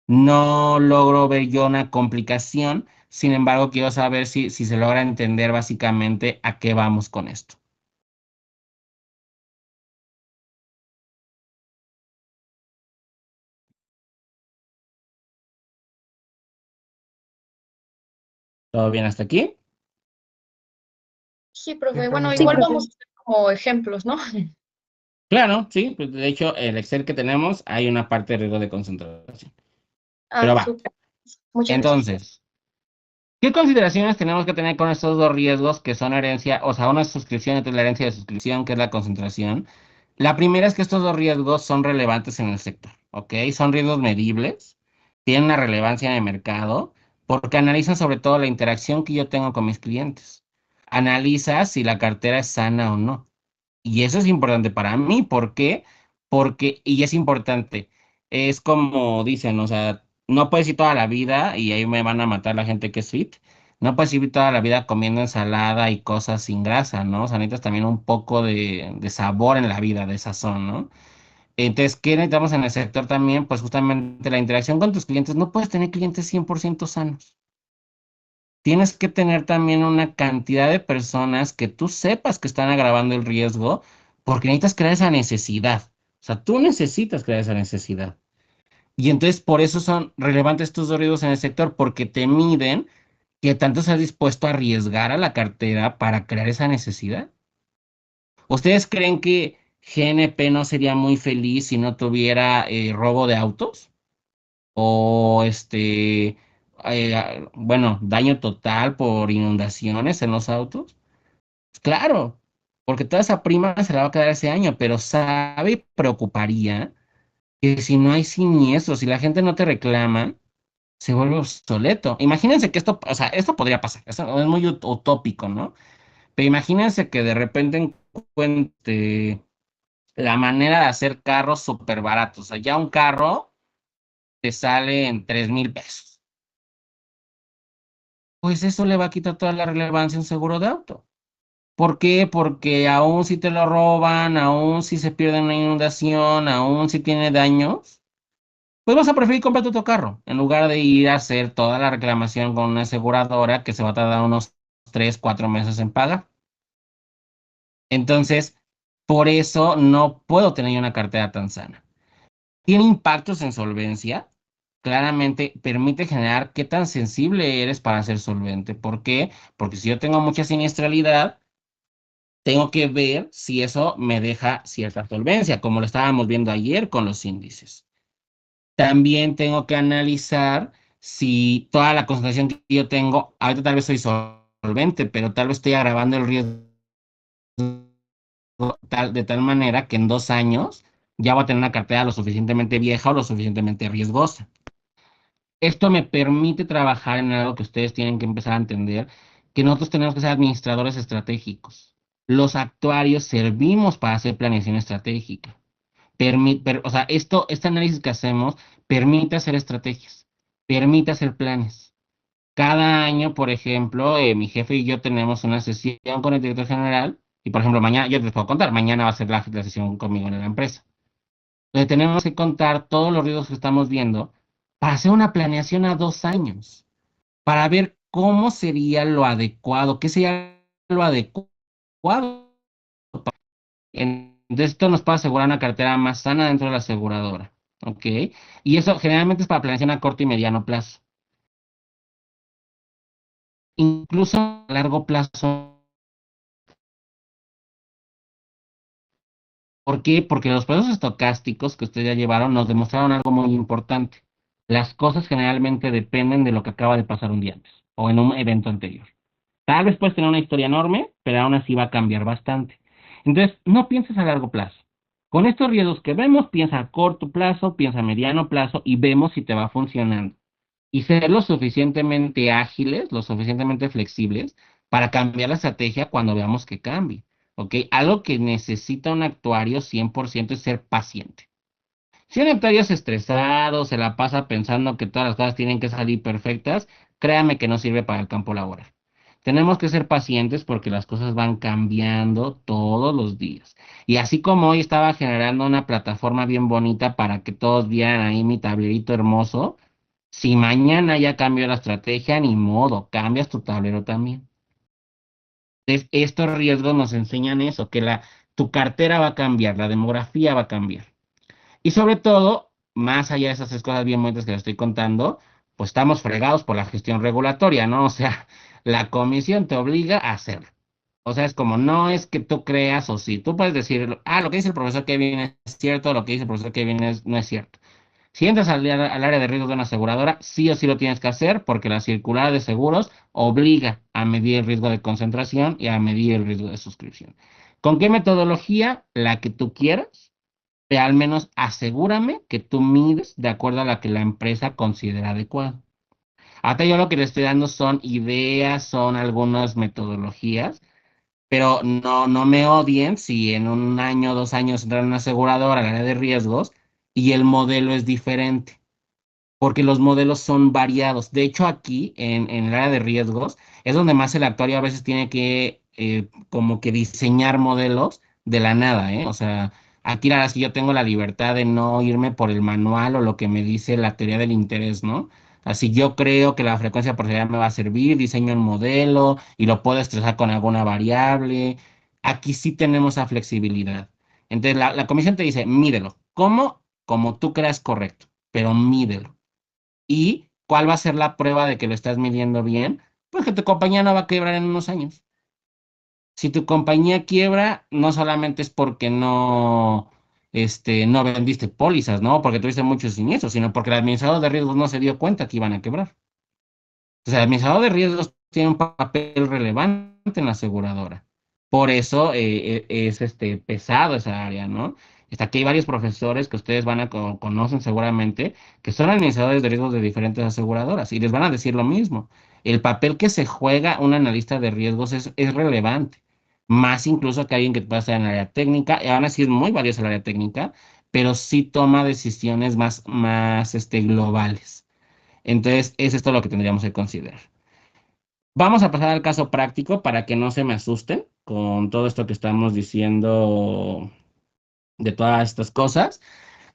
No logro ver yo una complicación, sin embargo, quiero saber si se logra entender básicamente a qué vamos con esto. ¿Todo bien hasta aquí? Sí, profe. Sí, Bueno, profe. igual profe. vamos a hacer como ejemplos, ¿no? Claro, sí, pues de hecho, el Excel que tenemos hay una parte de riesgo de concentración. Pero va. Súper. Muchas gracias. Entonces, ¿qué consideraciones tenemos que tener con estos dos riesgos que son herencia, o sea, una suscripción y la herencia de suscripción, que es la concentración? La primera es que estos dos riesgos son relevantes en el sector, ¿ok? Son riesgos medibles, tienen una relevancia en el mercado, porque analizan sobre todo la interacción que yo tengo con mis clientes. analiza si la cartera es sana o no. Y eso es importante para mí. ¿Por qué? Porque, y es importante, es como dicen, o sea, no puedes ir toda la vida, y ahí me van a matar la gente que es fit, no puedes ir toda la vida comiendo ensalada y cosas sin grasa, ¿no? O sea, necesitas también un poco de sabor en la vida, de sazón, ¿no? Entonces, ¿qué necesitamos en el sector también? Pues justamente la interacción con tus clientes. No puedes tener clientes 100% sanos. Tienes que tener también una cantidad de personas que tú sepas que están agravando el riesgo porque necesitas crear esa necesidad. O sea, tú necesitas crear esa necesidad. Y entonces por eso son relevantes tus dos riesgos en el sector, porque te miden que tanto estás dispuesto a arriesgar a la cartera para crear esa necesidad. ¿Ustedes creen que GNP no sería muy feliz si no tuviera robo de autos? O bueno, daño total por inundaciones en los autos. Claro, porque toda esa prima se la va a quedar ese año, pero sabe, preocuparía que si no hay siniestros, si la gente no te reclama, se vuelve obsoleto. Imagínense que esto, o sea, esto podría pasar, esto es muy utópico, ¿no? Pero imagínense que de repente encuentre la manera de hacer carros súper baratos. O sea, ya un carro te sale en 3,000 pesos. Pues eso le va a quitar toda la relevancia a un seguro de auto. ¿Por qué? Porque aún si te lo roban, aún si se pierde en una inundación, aún si tiene daños, pues vas a preferir comprar tu carro en lugar de ir a hacer toda la reclamación con una aseguradora que se va a tardar unos 3, 4 meses en pagar. Entonces, por eso no puedo tener una cartera tan sana. ¿Tiene impactos en solvencia? Claramente permite generar qué tan sensible eres para ser solvente. ¿Por qué? Porque si yo tengo mucha siniestralidad, tengo que ver si eso me deja cierta solvencia, como lo estábamos viendo ayer con los índices. También tengo que analizar si toda la concentración que yo tengo, ahorita tal vez soy solvente, pero tal vez estoy agravando el riesgo de tal manera que en 2 años ya voy a tener una cartera lo suficientemente vieja o lo suficientemente riesgosa. Esto me permite trabajar en algo que ustedes tienen que empezar a entender, que nosotros tenemos que ser administradores estratégicos. Los actuarios servimos para hacer planeación estratégica. O sea, este análisis que hacemos permite hacer estrategias, permite hacer planes. Cada año, por ejemplo, mi jefe y yo tenemos una sesión con el director general, y por ejemplo, mañana, yo les puedo contar, mañana va a ser la sesión conmigo en la empresa. Entonces tenemos que contar todos los riesgos que estamos viendo para hacer una planeación a 2 años, para ver cómo sería lo adecuado, qué sería lo adecuado. Entonces, esto nos puede asegurar una cartera más sana dentro de la aseguradora, ¿ok? Y eso generalmente es para planeación a corto y mediano plazo. Incluso a largo plazo. ¿Por qué? Porque los procesos estocásticos que ustedes ya llevaron nos demostraron algo muy importante. Las cosas generalmente dependen de lo que acaba de pasar un día antes o en un evento anterior. Tal vez puedes tener una historia enorme, pero aún así va a cambiar bastante. Entonces, no pienses a largo plazo. Con estos riesgos que vemos, piensa a corto plazo, piensa a mediano plazo y vemos si te va funcionando. Y ser lo suficientemente ágiles, lo suficientemente flexibles para cambiar la estrategia cuando veamos que cambie. ¿Ok? Algo que necesita un actuario 100% es ser paciente. Si un actuario es estresado, se la pasa pensando que todas las cosas tienen que salir perfectas, créame que no sirve para el campo laboral. Tenemos que ser pacientes porque las cosas van cambiando todos los días. Y así como hoy estaba generando una plataforma bien bonita para que todos vieran ahí mi tablerito hermoso, si mañana ya cambió la estrategia, ni modo, cambias tu tablero también. Entonces, estos riesgos nos enseñan eso, que tu cartera va a cambiar, la demografía va a cambiar. Y sobre todo, más allá de esas 3 cosas bien bonitas que les estoy contando, pues estamos fregados por la gestión regulatoria, ¿no? O sea, la comisión te obliga a hacerlo. O sea, es como, no es que tú creas o sí. Tú puedes decir, lo que dice el profesor Kevin es cierto, lo que dice el profesor Kevin no es cierto. Si entras al área de riesgo de una aseguradora, sí o sí lo tienes que hacer porque la circular de seguros obliga a medir el riesgo de concentración y a medir el riesgo de suscripción. ¿Con qué metodología? La que tú quieras, pero al menos asegúrame que tú mides de acuerdo a la que la empresa considera adecuada. Ahorita yo lo que les estoy dando son ideas, son algunas metodologías, pero no me odien si en un año, 2 años entran a una aseguradora al área de riesgos y el modelo es diferente, porque los modelos son variados. De hecho, aquí en el área de riesgos es donde más el actuario a veces tiene que como que diseñar modelos de la nada, ¿eh? O sea, aquí la verdad es que yo tengo la libertad de no irme por el manual o lo que me dice la teoría del interés, ¿no? Así yo creo que la frecuencia porcentral me va a servir, diseño el modelo y lo puedo estresar con alguna variable. Aquí sí tenemos esa flexibilidad. Entonces, la comisión te dice, mídelo. ¿Cómo? Como tú creas correcto, pero mídelo. ¿Y cuál va a ser la prueba de que lo estás midiendo bien? Pues que tu compañía no va a quebrar en unos años. Si tu compañía quiebra, no solamente es porque no vendiste pólizas, ¿no? Porque tuviste muchos siniestros, sino porque el administrador de riesgos no se dio cuenta que iban a quebrar. Entonces, el administrador de riesgos tiene un papel relevante en la aseguradora. Por eso es pesado esa área, ¿no? Aquí hay varios profesores que ustedes conocen seguramente, que son administradores de riesgos de diferentes aseguradoras y les van a decir lo mismo. El papel que se juega un analista de riesgos es relevante, más incluso que alguien que pueda estar en el área técnica, y aún así es muy valiosa el área técnica, pero sí toma decisiones más globales. Entonces, es esto lo que tendríamos que considerar. Vamos a pasar al caso práctico para que no se me asusten con todo esto que estamos diciendo de todas estas cosas.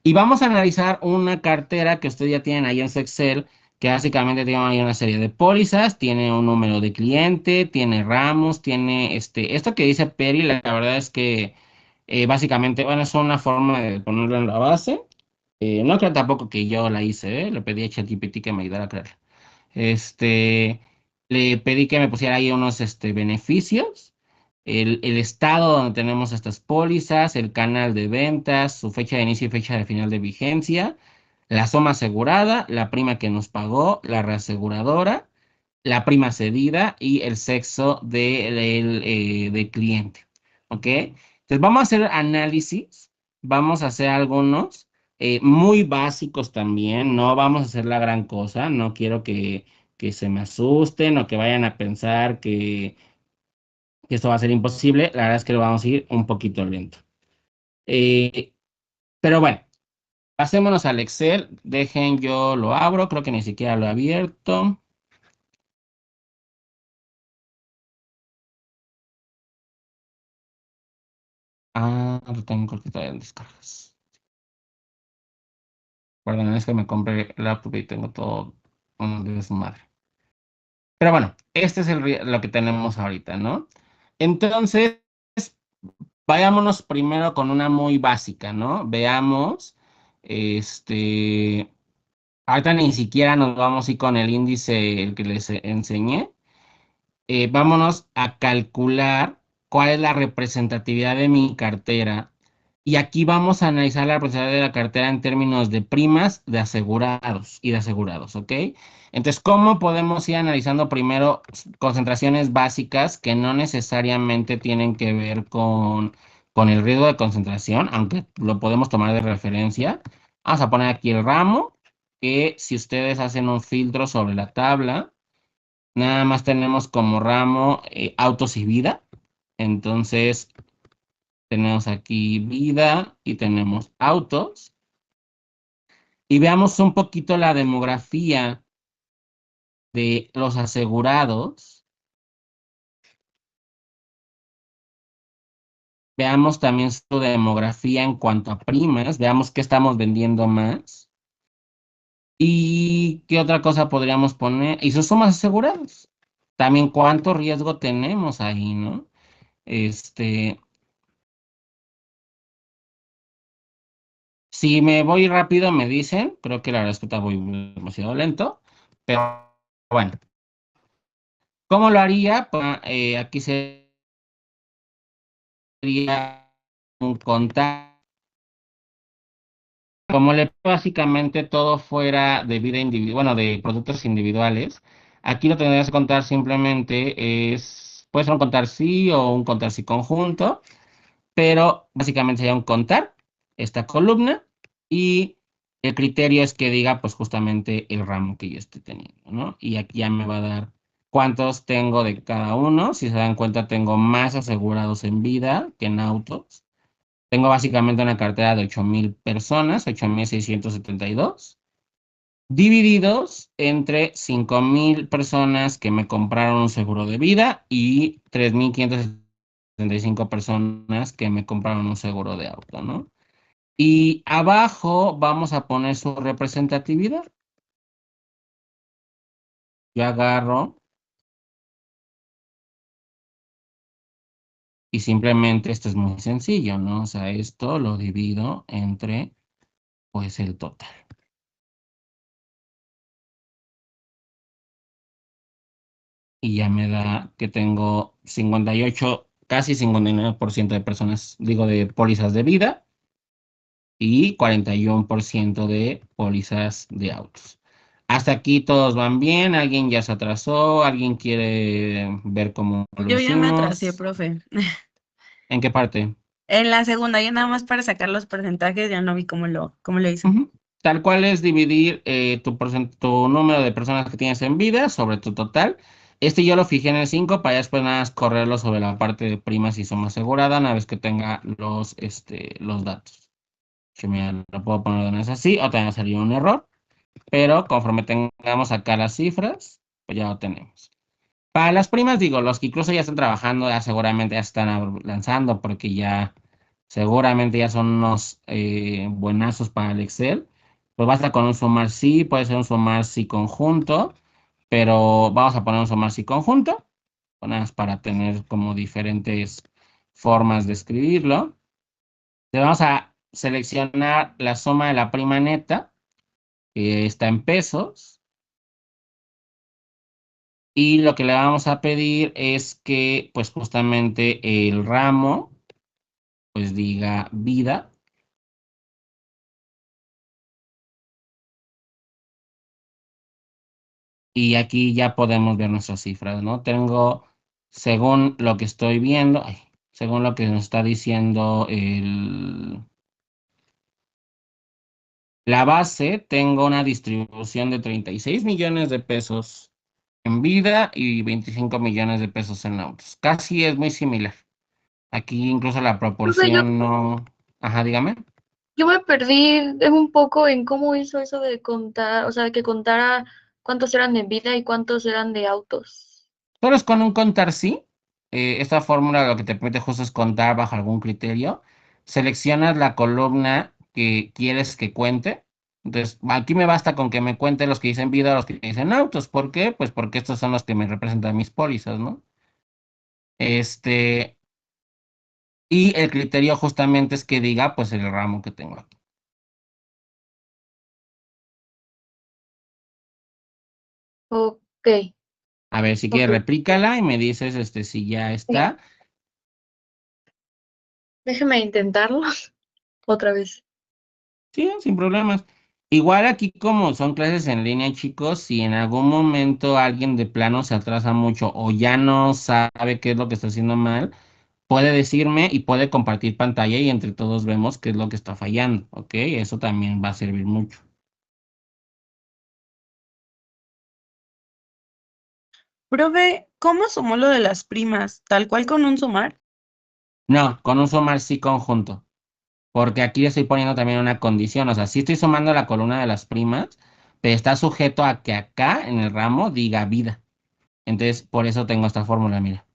Y vamos a analizar una cartera que ustedes ya tienen ahí en su Excel, que básicamente tiene ahí una serie de pólizas, tiene un número de cliente, tiene ramos, tiene esto que dice Peri, la verdad es que básicamente, bueno, es una forma de ponerlo en la base. No creo tampoco que yo la hice, le pedí a ChatGPT que me ayudara a crearla. Este, Le pedí que me pusiera ahí unos beneficios, el estado donde tenemos estas pólizas, el canal de ventas, su fecha de inicio y fecha de final de vigencia, la suma asegurada, la prima que nos pagó, la reaseguradora, la prima cedida y el sexo del cliente. ¿Ok? Entonces vamos a hacer análisis, vamos a hacer algunos muy básicos también, no vamos a hacer la gran cosa, no quiero que se me asusten o que vayan a pensar que esto va a ser imposible, la verdad es que lo vamos a ir un poquito lento. Pero bueno, pasémonos al Excel, dejen yo lo abro, creo que ni siquiera lo he abierto. Lo tengo cortito en descargas. Perdón, es que me compré el laptop y tengo todo un desmadre. Pero bueno, este es lo que tenemos ahorita, ¿no? Entonces, vayámonos primero con una muy básica, ¿no? Veamos, ahorita ni siquiera nos vamos a ir con el índice el que les enseñé. Vámonos a calcular cuál es la representatividad de mi cartera. Y aquí vamos a analizar la representatividad de la cartera en términos de primas de asegurados y de asegurados, ¿ok? Entonces, ¿cómo podemos ir analizando primero concentraciones básicas que no necesariamente tienen que ver con el riesgo de concentración, aunque lo podemos tomar de referencia? Vamos a poner aquí el ramo, que si ustedes hacen un filtro sobre la tabla, nada más tenemos como ramo autos y vida. Entonces, tenemos aquí vida y tenemos autos. Y veamos un poquito la demografía de los asegurados. Veamos también su demografía en cuanto a primas. Veamos qué estamos vendiendo más. ¿Y qué otra cosa podríamos poner? Y sus sumas aseguradas. También cuánto riesgo tenemos ahí, ¿no? Si me voy rápido, me dicen. Creo que la verdad es que voy demasiado lento. Pero bueno, ¿cómo lo haría? Pues, aquí sería un contacto. Como le básicamente todo fuera de vida individual, bueno, de productos individuales, aquí lo tendrías que contar simplemente puede ser un contar sí o un contar sí conjunto, pero básicamente sería un contar esta columna y El criterio es que diga, pues justamente el ramo que yo esté teniendo, ¿no? Y aquí ya me va a dar cuántos tengo de cada uno. Si se dan cuenta, tengo más asegurados en vida que en autos. Tengo básicamente una cartera de 8,000 personas, 8,672, divididos entre 5,000 personas que me compraron un seguro de vida y 3,575 personas que me compraron un seguro de auto, ¿no? Y abajo vamos a poner su representatividad. Yo agarro y simplemente esto es muy sencillo, ¿no? O sea, esto lo divido entre, pues, el total. Y ya me da que tengo 58, casi 59% de personas, digo, de pólizas de vida y 41% de pólizas de autos. Hasta aquí todos van bien, alguien ya se atrasó, alguien quiere ver cómo lo Yo ya me atrasé, hicimos. profe. ¿En qué parte? En la segunda, ya nada más para sacar los porcentajes, ya no vi cómo lo hizo. Ujú. Tal cual es dividir tu número de personas que tienes en vida sobre tu total. Este yo lo fijé en el 5 para después nada más correrlo sobre la parte de primas y suma asegurada una vez que tenga los datos. Si me lo puedo poner de una vez así o también va a salir un error, pero conforme tengamos acá las cifras, pues ya lo tenemos. Para las primas, digo, los que incluso ya están trabajando, ya seguramente ya están lanzando porque ya seguramente ya son unos buenazos para el Excel. Pues basta con un sumar sí, puede ser un sumar sí conjunto, pero vamos a poner un sumar sí conjunto, nada más para tener como diferentes formas de escribirlo. Le vamos a seleccionar la suma de la prima neta, que está en pesos. Y lo que le vamos a pedir es que, pues justamente el ramo, pues diga vida. Y aquí ya podemos ver nuestras cifras, ¿no? Tengo, según lo que estoy viendo, según lo que nos está diciendo la base, tengo una distribución de 36 millones de pesos en vida y 25 millones de pesos en autos. Casi es muy similar. Aquí incluso la Profe, yo, proporción no... Ajá, dígame. yo me perdí un poco en cómo hizo eso de contar, o sea, que contara cuántos eran de vida y cuántos eran de autos. Solo es con un contar sí. Esta fórmula lo que te permite justo es contar bajo algún criterio. Seleccionas la columna que quieres que cuente. Entonces, aquí me basta con que me cuente los que dicen vida o los que dicen autos. ¿Por qué? Pues porque estos son los que me representan mis pólizas, ¿no? Este, y el criterio justamente es que diga, pues, el ramo que tengo aquí. Ok, A ver, si quieres, ok. replícala y me dices, si ya Sí, está. déjeme intentarlo otra vez. Sí, sin problemas. Igual aquí como son clases en línea, chicos, si en algún momento alguien de plano se atrasa mucho o ya no sabe qué es lo que está haciendo mal, puede decirme y puede compartir pantalla y entre todos vemos qué es lo que está fallando, ¿ok? Eso también va a servir mucho. Profe, ¿cómo sumó lo de las primas? ¿Tal cual con un sumar? No, con un sumar sí conjunto, porque aquí le estoy poniendo también una condición, o sea, sí estoy sumando la columna de las primas, pero está sujeto a que acá en el ramo diga vida. Entonces, por eso tengo esta fórmula, mira.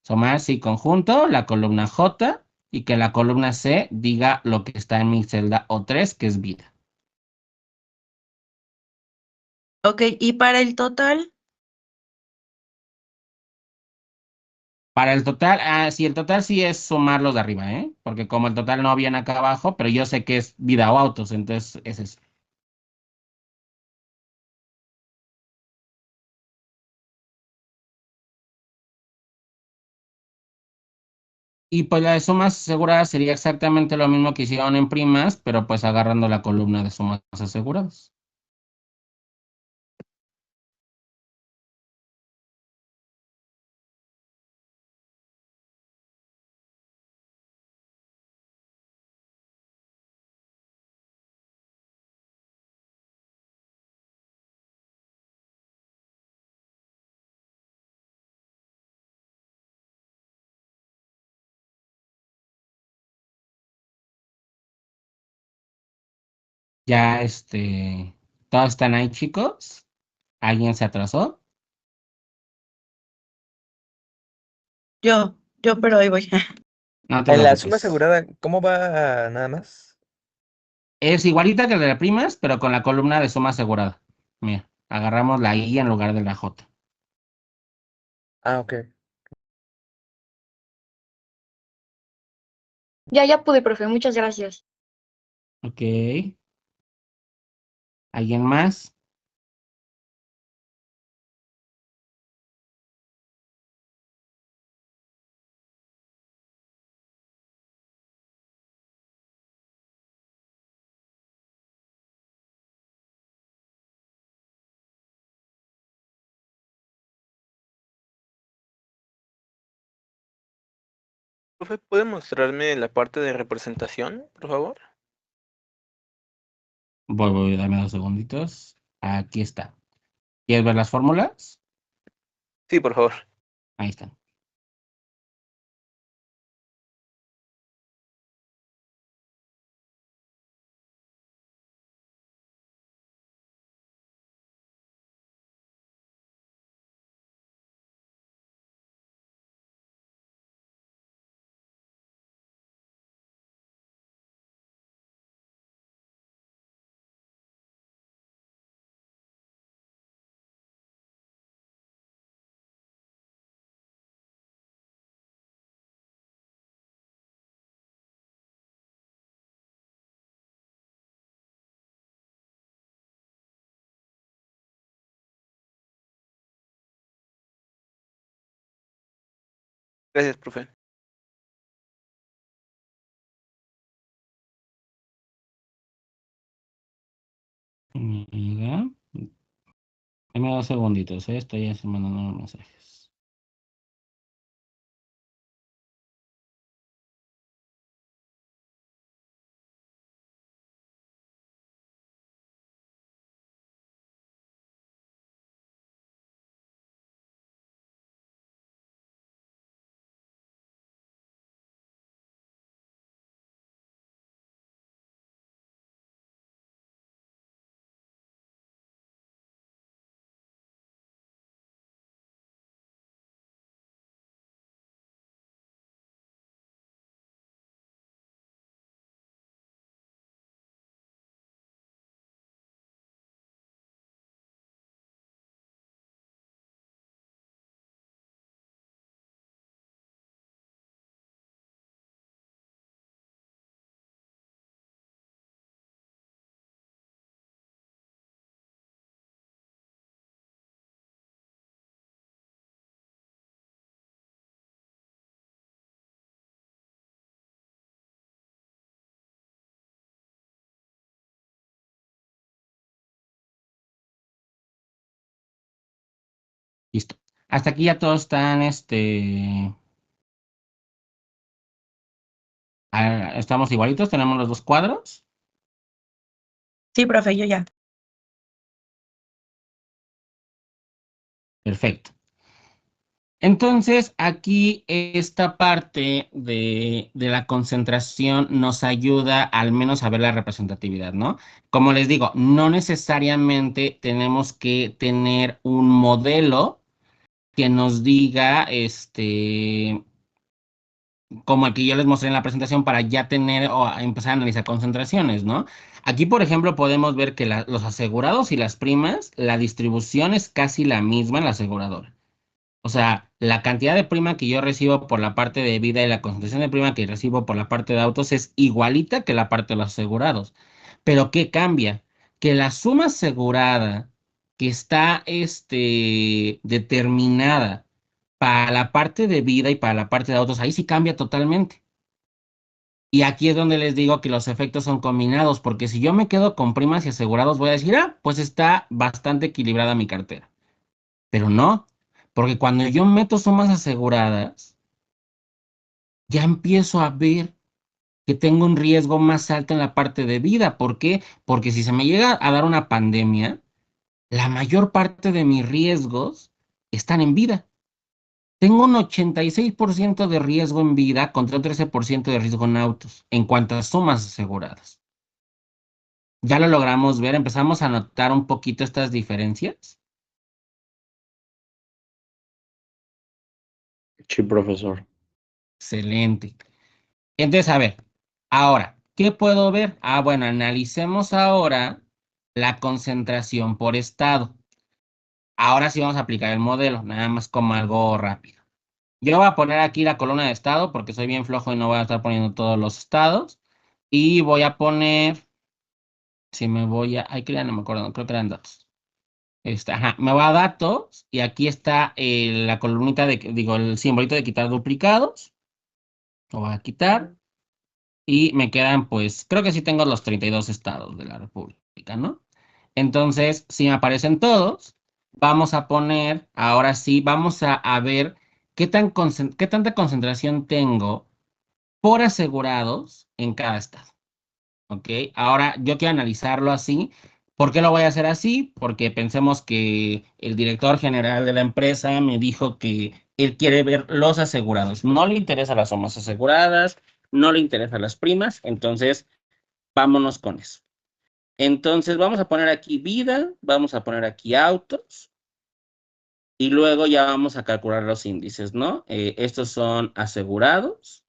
Sumar sí conjunto, la columna J y que la columna C diga lo que está en mi celda O3, que es vida. Ok, ¿y para el total? Para el total, sí, el total sí es sumar los de arriba, ¿eh? Porque como el total no viene acá abajo, pero yo sé que es vida o autos, entonces es eso. Y pues la de sumas aseguradas sería exactamente lo mismo que hicieron en primas, pero pues agarrando la columna de sumas aseguradas. Ya, todos están ahí, chicos. ¿Alguien se atrasó? Yo, pero ahí voy. No te En la suma preocupes. asegurada, ¿cómo va nada más? Es igualita que la de primas, pero con la columna de suma asegurada. Mira, agarramos la I en lugar de la J. Ah, ok. Ya pude, profe, muchas gracias. Ok. ¿Alguien más? Profe, ¿puede mostrarme la parte de representación, por favor? Voy, dame 2 segunditos. Aquí está. ¿Quieres ver las fórmulas? Sí, por favor. Ahí están. Gracias, profe. Mira. Dame 2 segunditos, estoy mandando unos mensajes. Listo. Hasta aquí ya todos están, estamos igualitos, tenemos los dos cuadros. Sí, profe, yo ya. Perfecto. Entonces, aquí esta parte de la concentración nos ayuda al menos a ver la representatividad, ¿no? Como les digo, no necesariamente tenemos que tener un modelo que nos diga, como el que yo les mostré en la presentación para ya tener o empezar a analizar concentraciones, ¿no? Aquí, por ejemplo, podemos ver que los asegurados y las primas, la distribución es casi la misma en la aseguradora. O sea, la cantidad de prima que yo recibo por la parte de vida y la concentración de prima que recibo por la parte de autos es igualita que la parte de los asegurados. Pero ¿qué cambia? Que la suma asegurada que está determinada para la parte de vida y para la parte de autos, ahí sí cambia totalmente. Y aquí es donde les digo que los efectos son combinados, porque si yo me quedo con primas y asegurados, voy a decir, pues está bastante equilibrada mi cartera. Pero no, porque cuando yo meto sumas aseguradas, ya empiezo a ver que tengo un riesgo más alto en la parte de vida. ¿Por qué? Porque si se me llega a dar una pandemia, la mayor parte de mis riesgos están en vida. Tengo un 86% de riesgo en vida contra un 13% de riesgo en autos, en cuanto a sumas aseguradas. ¿Ya lo logramos ver? ¿Empezamos a notar un poquito estas diferencias? Sí, profesor. Excelente. Entonces, a ver, ahora, ¿qué puedo ver? Ah, bueno, analicemos ahora la concentración por estado. Ahora sí vamos a aplicar el modelo, nada más como algo rápido. Yo voy a poner aquí la columna de estado porque soy bien flojo y no voy a estar poniendo todos los estados. Y voy a poner, si me voy a, ay, que ya no me acuerdo, creo que eran datos. Ajá, me voy a datos y aquí está la columnita digo, el simbolito de quitar duplicados. Lo voy a quitar. Y me quedan, pues, creo que sí tengo los 32 estados de la República, ¿no? Entonces, si me aparecen todos, vamos a poner, ahora sí, vamos a ver qué tanta concentración tengo por asegurados en cada estado, ¿ok? Ahora, yo quiero analizarlo así. ¿Por qué lo voy a hacer así? Porque pensemos que el director general de la empresa me dijo que él quiere ver los asegurados. No le interesan las sumas aseguradas, no le interesan las primas, entonces vámonos con eso. Entonces vamos a poner aquí vida, vamos a poner aquí autos y luego ya vamos a calcular los índices, ¿no? Estos son asegurados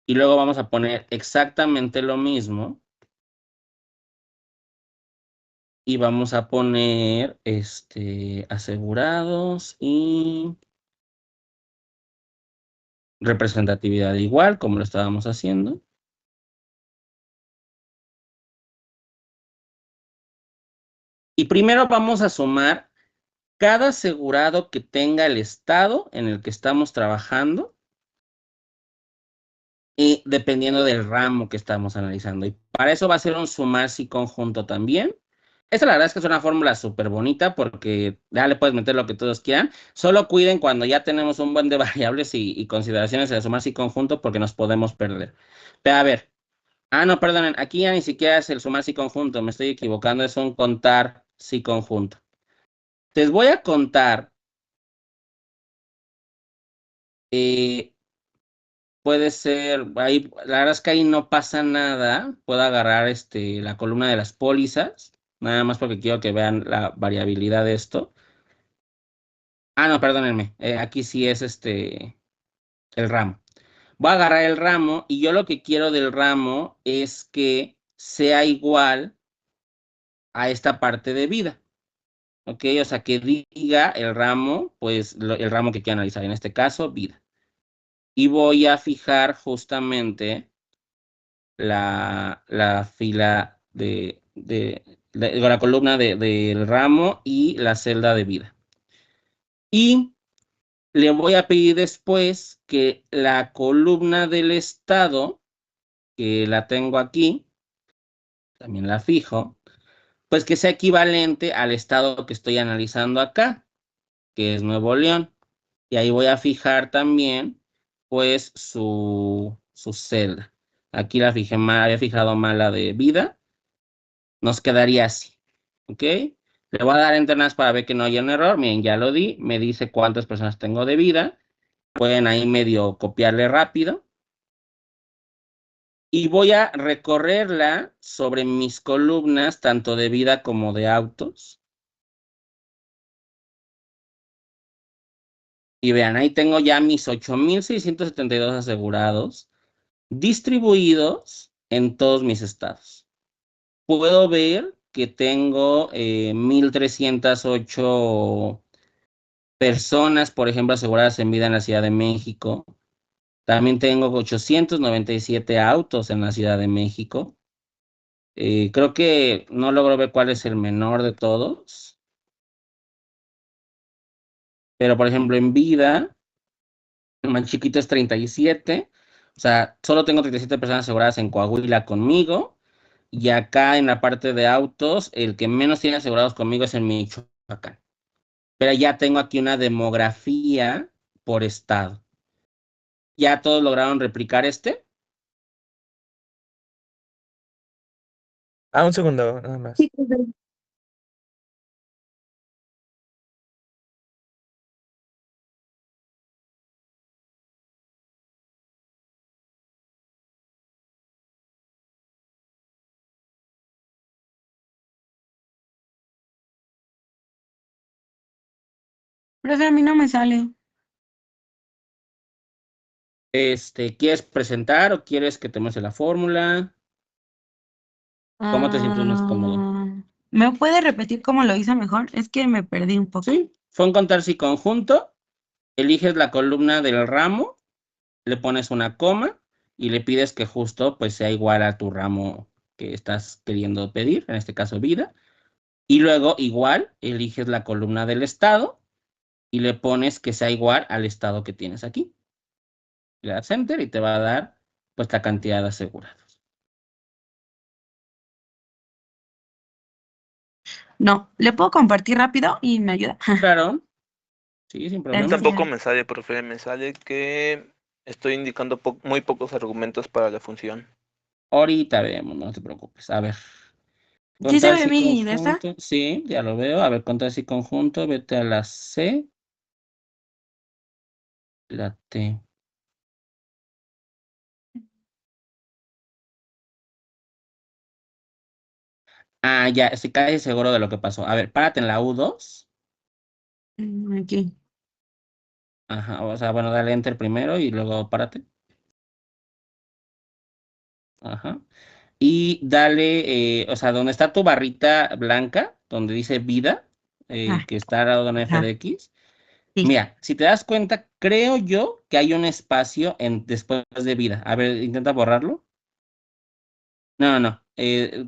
y luego vamos a poner exactamente lo mismo y vamos a poner asegurados y representatividad igual, como lo estábamos haciendo. Y primero vamos a sumar cada asegurado que tenga el estado en el que estamos trabajando y dependiendo del ramo que estamos analizando. Y para eso va a ser un sumar sí conjunto también. Esta la verdad es que es una fórmula súper bonita porque ya le puedes meter lo que todos quieran. Solo cuiden cuando ya tenemos un buen de variables y consideraciones de sumar sí conjunto porque nos podemos perder. Pero a ver, no, perdonen, aquí ya ni siquiera es el sumar sí conjunto, me estoy equivocando, es un contar sí conjunto. Les voy a contar, eh, puede ser, ahí, la verdad es que ahí no pasa nada, puedo agarrar la columna de las pólizas, nada más porque quiero que vean la variabilidad de esto. No, perdónenme, aquí sí es el ramo. Voy a agarrar el ramo y yo lo que quiero del ramo es que sea igual a esta parte de vida. ¿Ok? O sea, que diga el ramo, pues el ramo que quiero analizar, en este caso, vida. Y voy a fijar justamente la fila la columna del ramo y la celda de vida. Y le voy a pedir después que la columna del estado, que la tengo aquí, también la fijo, pues que sea equivalente al estado que estoy analizando acá, que es Nuevo León. Y ahí voy a fijar también, pues, su celda. Aquí la fijé mal, había fijado mal la de vida. Nos quedaría así, ¿ok? Le voy a dar enternas para ver que no haya un error. Miren, ya lo di. Me dice cuántas personas tengo de vida. Pueden ahí medio copiarle rápido. Y voy a recorrerla sobre mis columnas, tanto de vida como de autos. Y vean, ahí tengo ya mis 8,672 asegurados distribuidos en todos mis estados. Puedo ver que tengo 1,308 personas, por ejemplo, aseguradas en vida en la Ciudad de México. También tengo 897 autos en la Ciudad de México. Creo que no logro ver cuál es el menor de todos. Pero, por ejemplo, en vida, el más chiquito es 37. O sea, solo tengo 37 personas aseguradas en Coahuila conmigo. Y acá en la parte de autos, el que menos tiene asegurados conmigo es en Michoacán. Pero ya tengo aquí una demografía por estado. ¿Ya todos lograron replicar este? Un segundo, nada más. Sí, profe. Profe, a mí no me sale. ¿Quieres presentar o quieres que te muestre la fórmula? ¿Cómo te sientes más cómodo? ¿Me puede repetir cómo lo hizo mejor? Es que me perdí un poco. Sí, fue un contar si conjunto, eliges la columna del ramo, le pones una coma y le pides que justo pues sea igual a tu ramo que estás queriendo pedir, en este caso vida, y luego igual eliges la columna del estado y le pones que sea igual al estado que tienes aquí. Le das enter y te va a dar pues la cantidad de asegurados. No, ¿le puedo compartir rápido y me ayuda? Claro, sí, sin A mí problema. tampoco me sale, profe. Me sale que estoy indicando muy pocos argumentos para la función. Ahorita vemos, no te preocupes. A ver. ¿Sí se Contar ve si mi de esta? conjunto. Sí, ya lo veo. A ver, contar si conjunto. Vete a la C. La T. Ah, ya, estoy casi seguro de lo que pasó. A ver, párate en la U2. Aquí. Ajá, o sea, bueno, dale enter primero y luego párate. Ajá. Y dale, o sea, donde está tu barrita blanca, donde dice vida, Ah, que está al lado de una F ajá. de X. Sí. Mira, si te das cuenta, creo yo que hay un espacio después de vida. A ver, intenta borrarlo. No, no.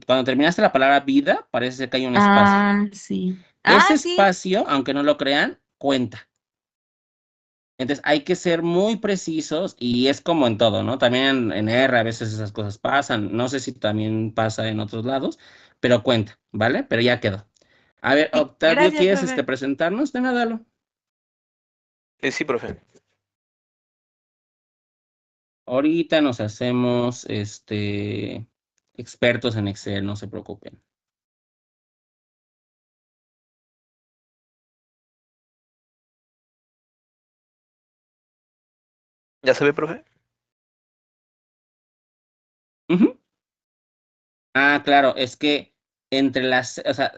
Cuando terminaste la palabra vida, parece ser que hay un espacio. Ah, sí. Ese Ah, sí. espacio, aunque no lo crean, cuenta. Entonces hay que ser muy precisos y es como en todo, ¿no? También en R a veces esas cosas pasan. No sé si también pasa en otros lados, pero cuenta, ¿vale? Pero ya quedó. A ver, Sí, Octavio, gracias, ¿quieres profe. presentarnos? De nada, dalo. Sí, profe. Ahorita nos hacemos expertos en Excel, no se preocupen. ¿Ya se ve, profe? Ujú. Ah, claro, es que entre las, o sea,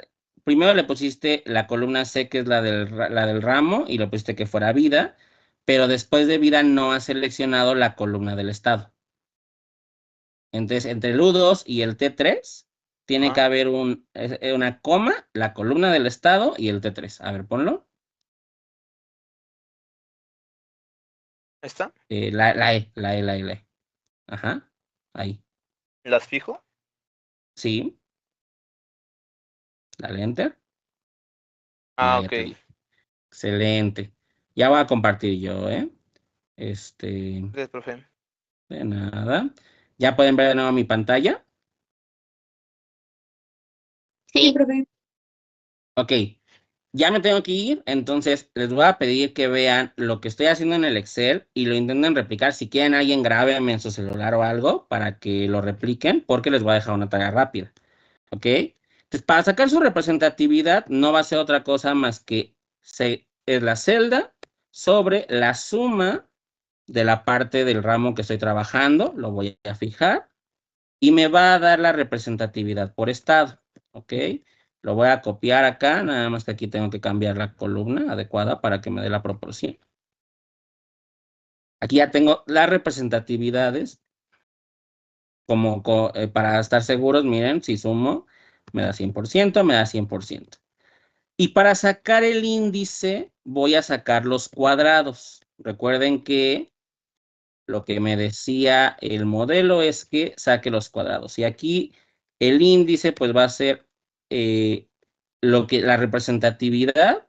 primero le pusiste la columna C, que es la del ramo, y le pusiste que fuera vida, pero después de vida no has seleccionado la columna del estado. Entonces, entre el U2 y el T3, tiene que Ajá. haber una coma, la columna del estado y el T3. A ver, ponlo. ¿Está? La E. Ajá, ahí. ¿Las fijo? Sí, dale enter. Ah, Mira, ya ok. te di. Excelente. Ya voy a compartir yo, ¿eh? Este, Gracias, profe. de nada. ¿Ya pueden ver de nuevo mi pantalla? Sí, profe. Ok, ya me tengo que ir, entonces les voy a pedir que vean lo que estoy haciendo en el Excel y lo intenten replicar. Si quieren, alguien grábeme en su celular o algo para que lo repliquen, porque les voy a dejar una tarea rápida. ¿Ok? Entonces, para sacar su representatividad, no va a ser otra cosa más que es la celda sobre la suma de la parte del ramo que estoy trabajando, lo voy a fijar, y me va a dar la representatividad por estado, ¿ok? Lo voy a copiar acá, nada más que aquí tengo que cambiar la columna adecuada para que me dé la proporción. Aquí ya tengo las representatividades, para estar seguros, miren, si sumo, me da 100%, me da 100%. Y para sacar el índice, voy a sacar los cuadrados. Recuerden que lo que me decía el modelo es que saque los cuadrados. Y aquí el índice pues va a ser la representatividad.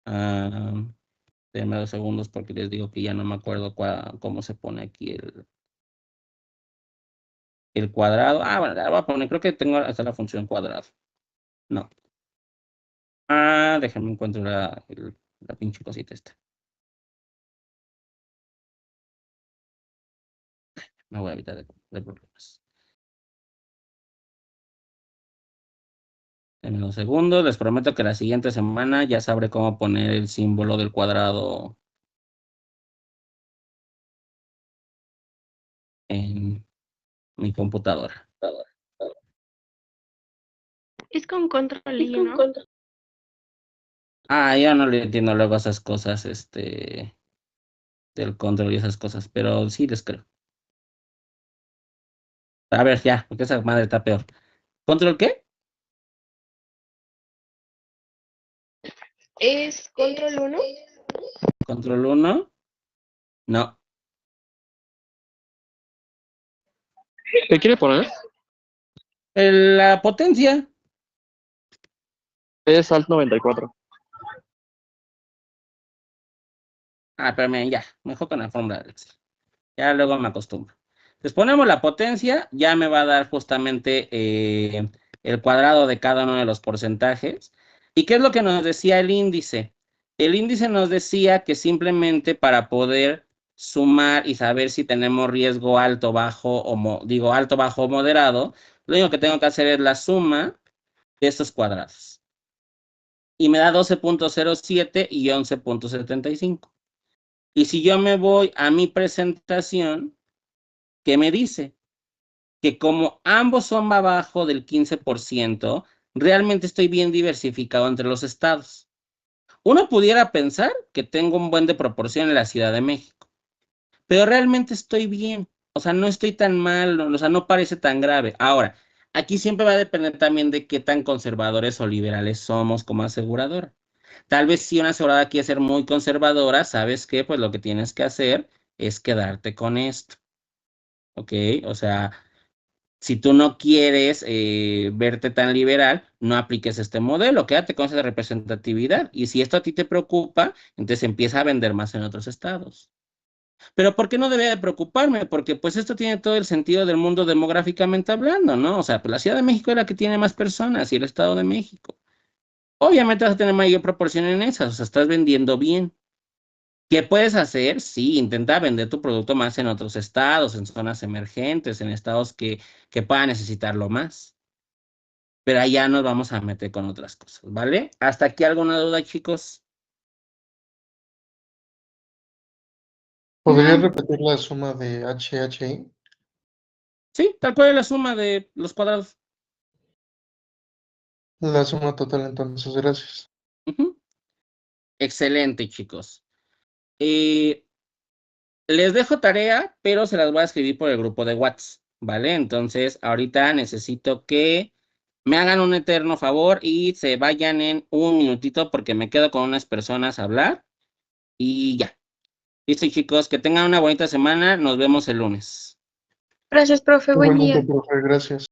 ah, Denme 2 segundos porque les digo que ya no me acuerdo cómo se pone aquí el cuadrado. Ah, bueno, la voy a poner, creo que tengo hasta la función cuadrado. No. Déjenme encuentro la pinche cosita esta. Me voy a evitar de problemas. En 2 segundos, les prometo que la siguiente semana ya sabré cómo poner el símbolo del cuadrado en mi computadora. Es con control I, ¿no? Yo no le entiendo luego esas cosas, del control y esas cosas, pero sí les creo. A ver, ya, porque esa madre está peor. ¿Control qué? ¿Es control 1? ¿Control 1? No. ¿Qué quiere poner? La potencia. Es Alt 94. Pero miren, ya, mejor con la fórmula de Excel. Ya luego me acostumbro. Les ponemos la potencia, ya me va a dar justamente el cuadrado de cada uno de los porcentajes. ¿Y qué es lo que nos decía el índice? El índice nos decía que simplemente para poder sumar y saber si tenemos riesgo alto, bajo, alto, bajo o moderado, lo único que tengo que hacer es la suma de estos cuadrados. Y me da 12.07 y 11.75. Y si yo me voy a mi presentación, ¿qué me dice? Que como ambos son abajo del 15%, realmente estoy bien diversificado entre los estados. Uno pudiera pensar que tengo un buen de proporción en la Ciudad de México, pero realmente estoy bien. O sea, no estoy tan mal, o sea, no parece tan grave. Ahora, aquí siempre va a depender también de qué tan conservadores o liberales somos como aseguradora. Tal vez si una aseguradora quiere ser muy conservadora, ¿sabes qué? Pues lo que tienes que hacer es quedarte con esto. ¿Ok? O sea, si tú no quieres verte tan liberal, no apliques este modelo, quédate con esa representatividad. Y si esto a ti te preocupa, entonces empieza a vender más en otros estados. Pero ¿por qué no debería de preocuparme? Porque pues esto tiene todo el sentido del mundo demográficamente hablando, ¿no? O sea, pues la Ciudad de México es la que tiene más personas y el Estado de México. Obviamente vas a tener mayor proporción en esas, o sea, estás vendiendo bien. ¿Qué puedes hacer? Sí, intenta vender tu producto más en otros estados, en zonas emergentes, en estados que puedan necesitarlo más. Pero allá nos vamos a meter con otras cosas, ¿vale? ¿Hasta aquí alguna duda, chicos? ¿Podrías repetir la suma de HHI? Sí, tal cual es la suma de los cuadrados. La suma total, entonces, gracias. Ujú. Excelente, chicos. Les dejo tarea, pero se las voy a escribir por el grupo de WhatsApp, ¿vale? Entonces, ahorita necesito que me hagan un eterno favor y se vayan en un minutito porque me quedo con unas personas a hablar y ya. Listo, chicos, que tengan una bonita semana. Nos vemos el lunes. Gracias, profe. Buen día. Igualmente, profe, gracias.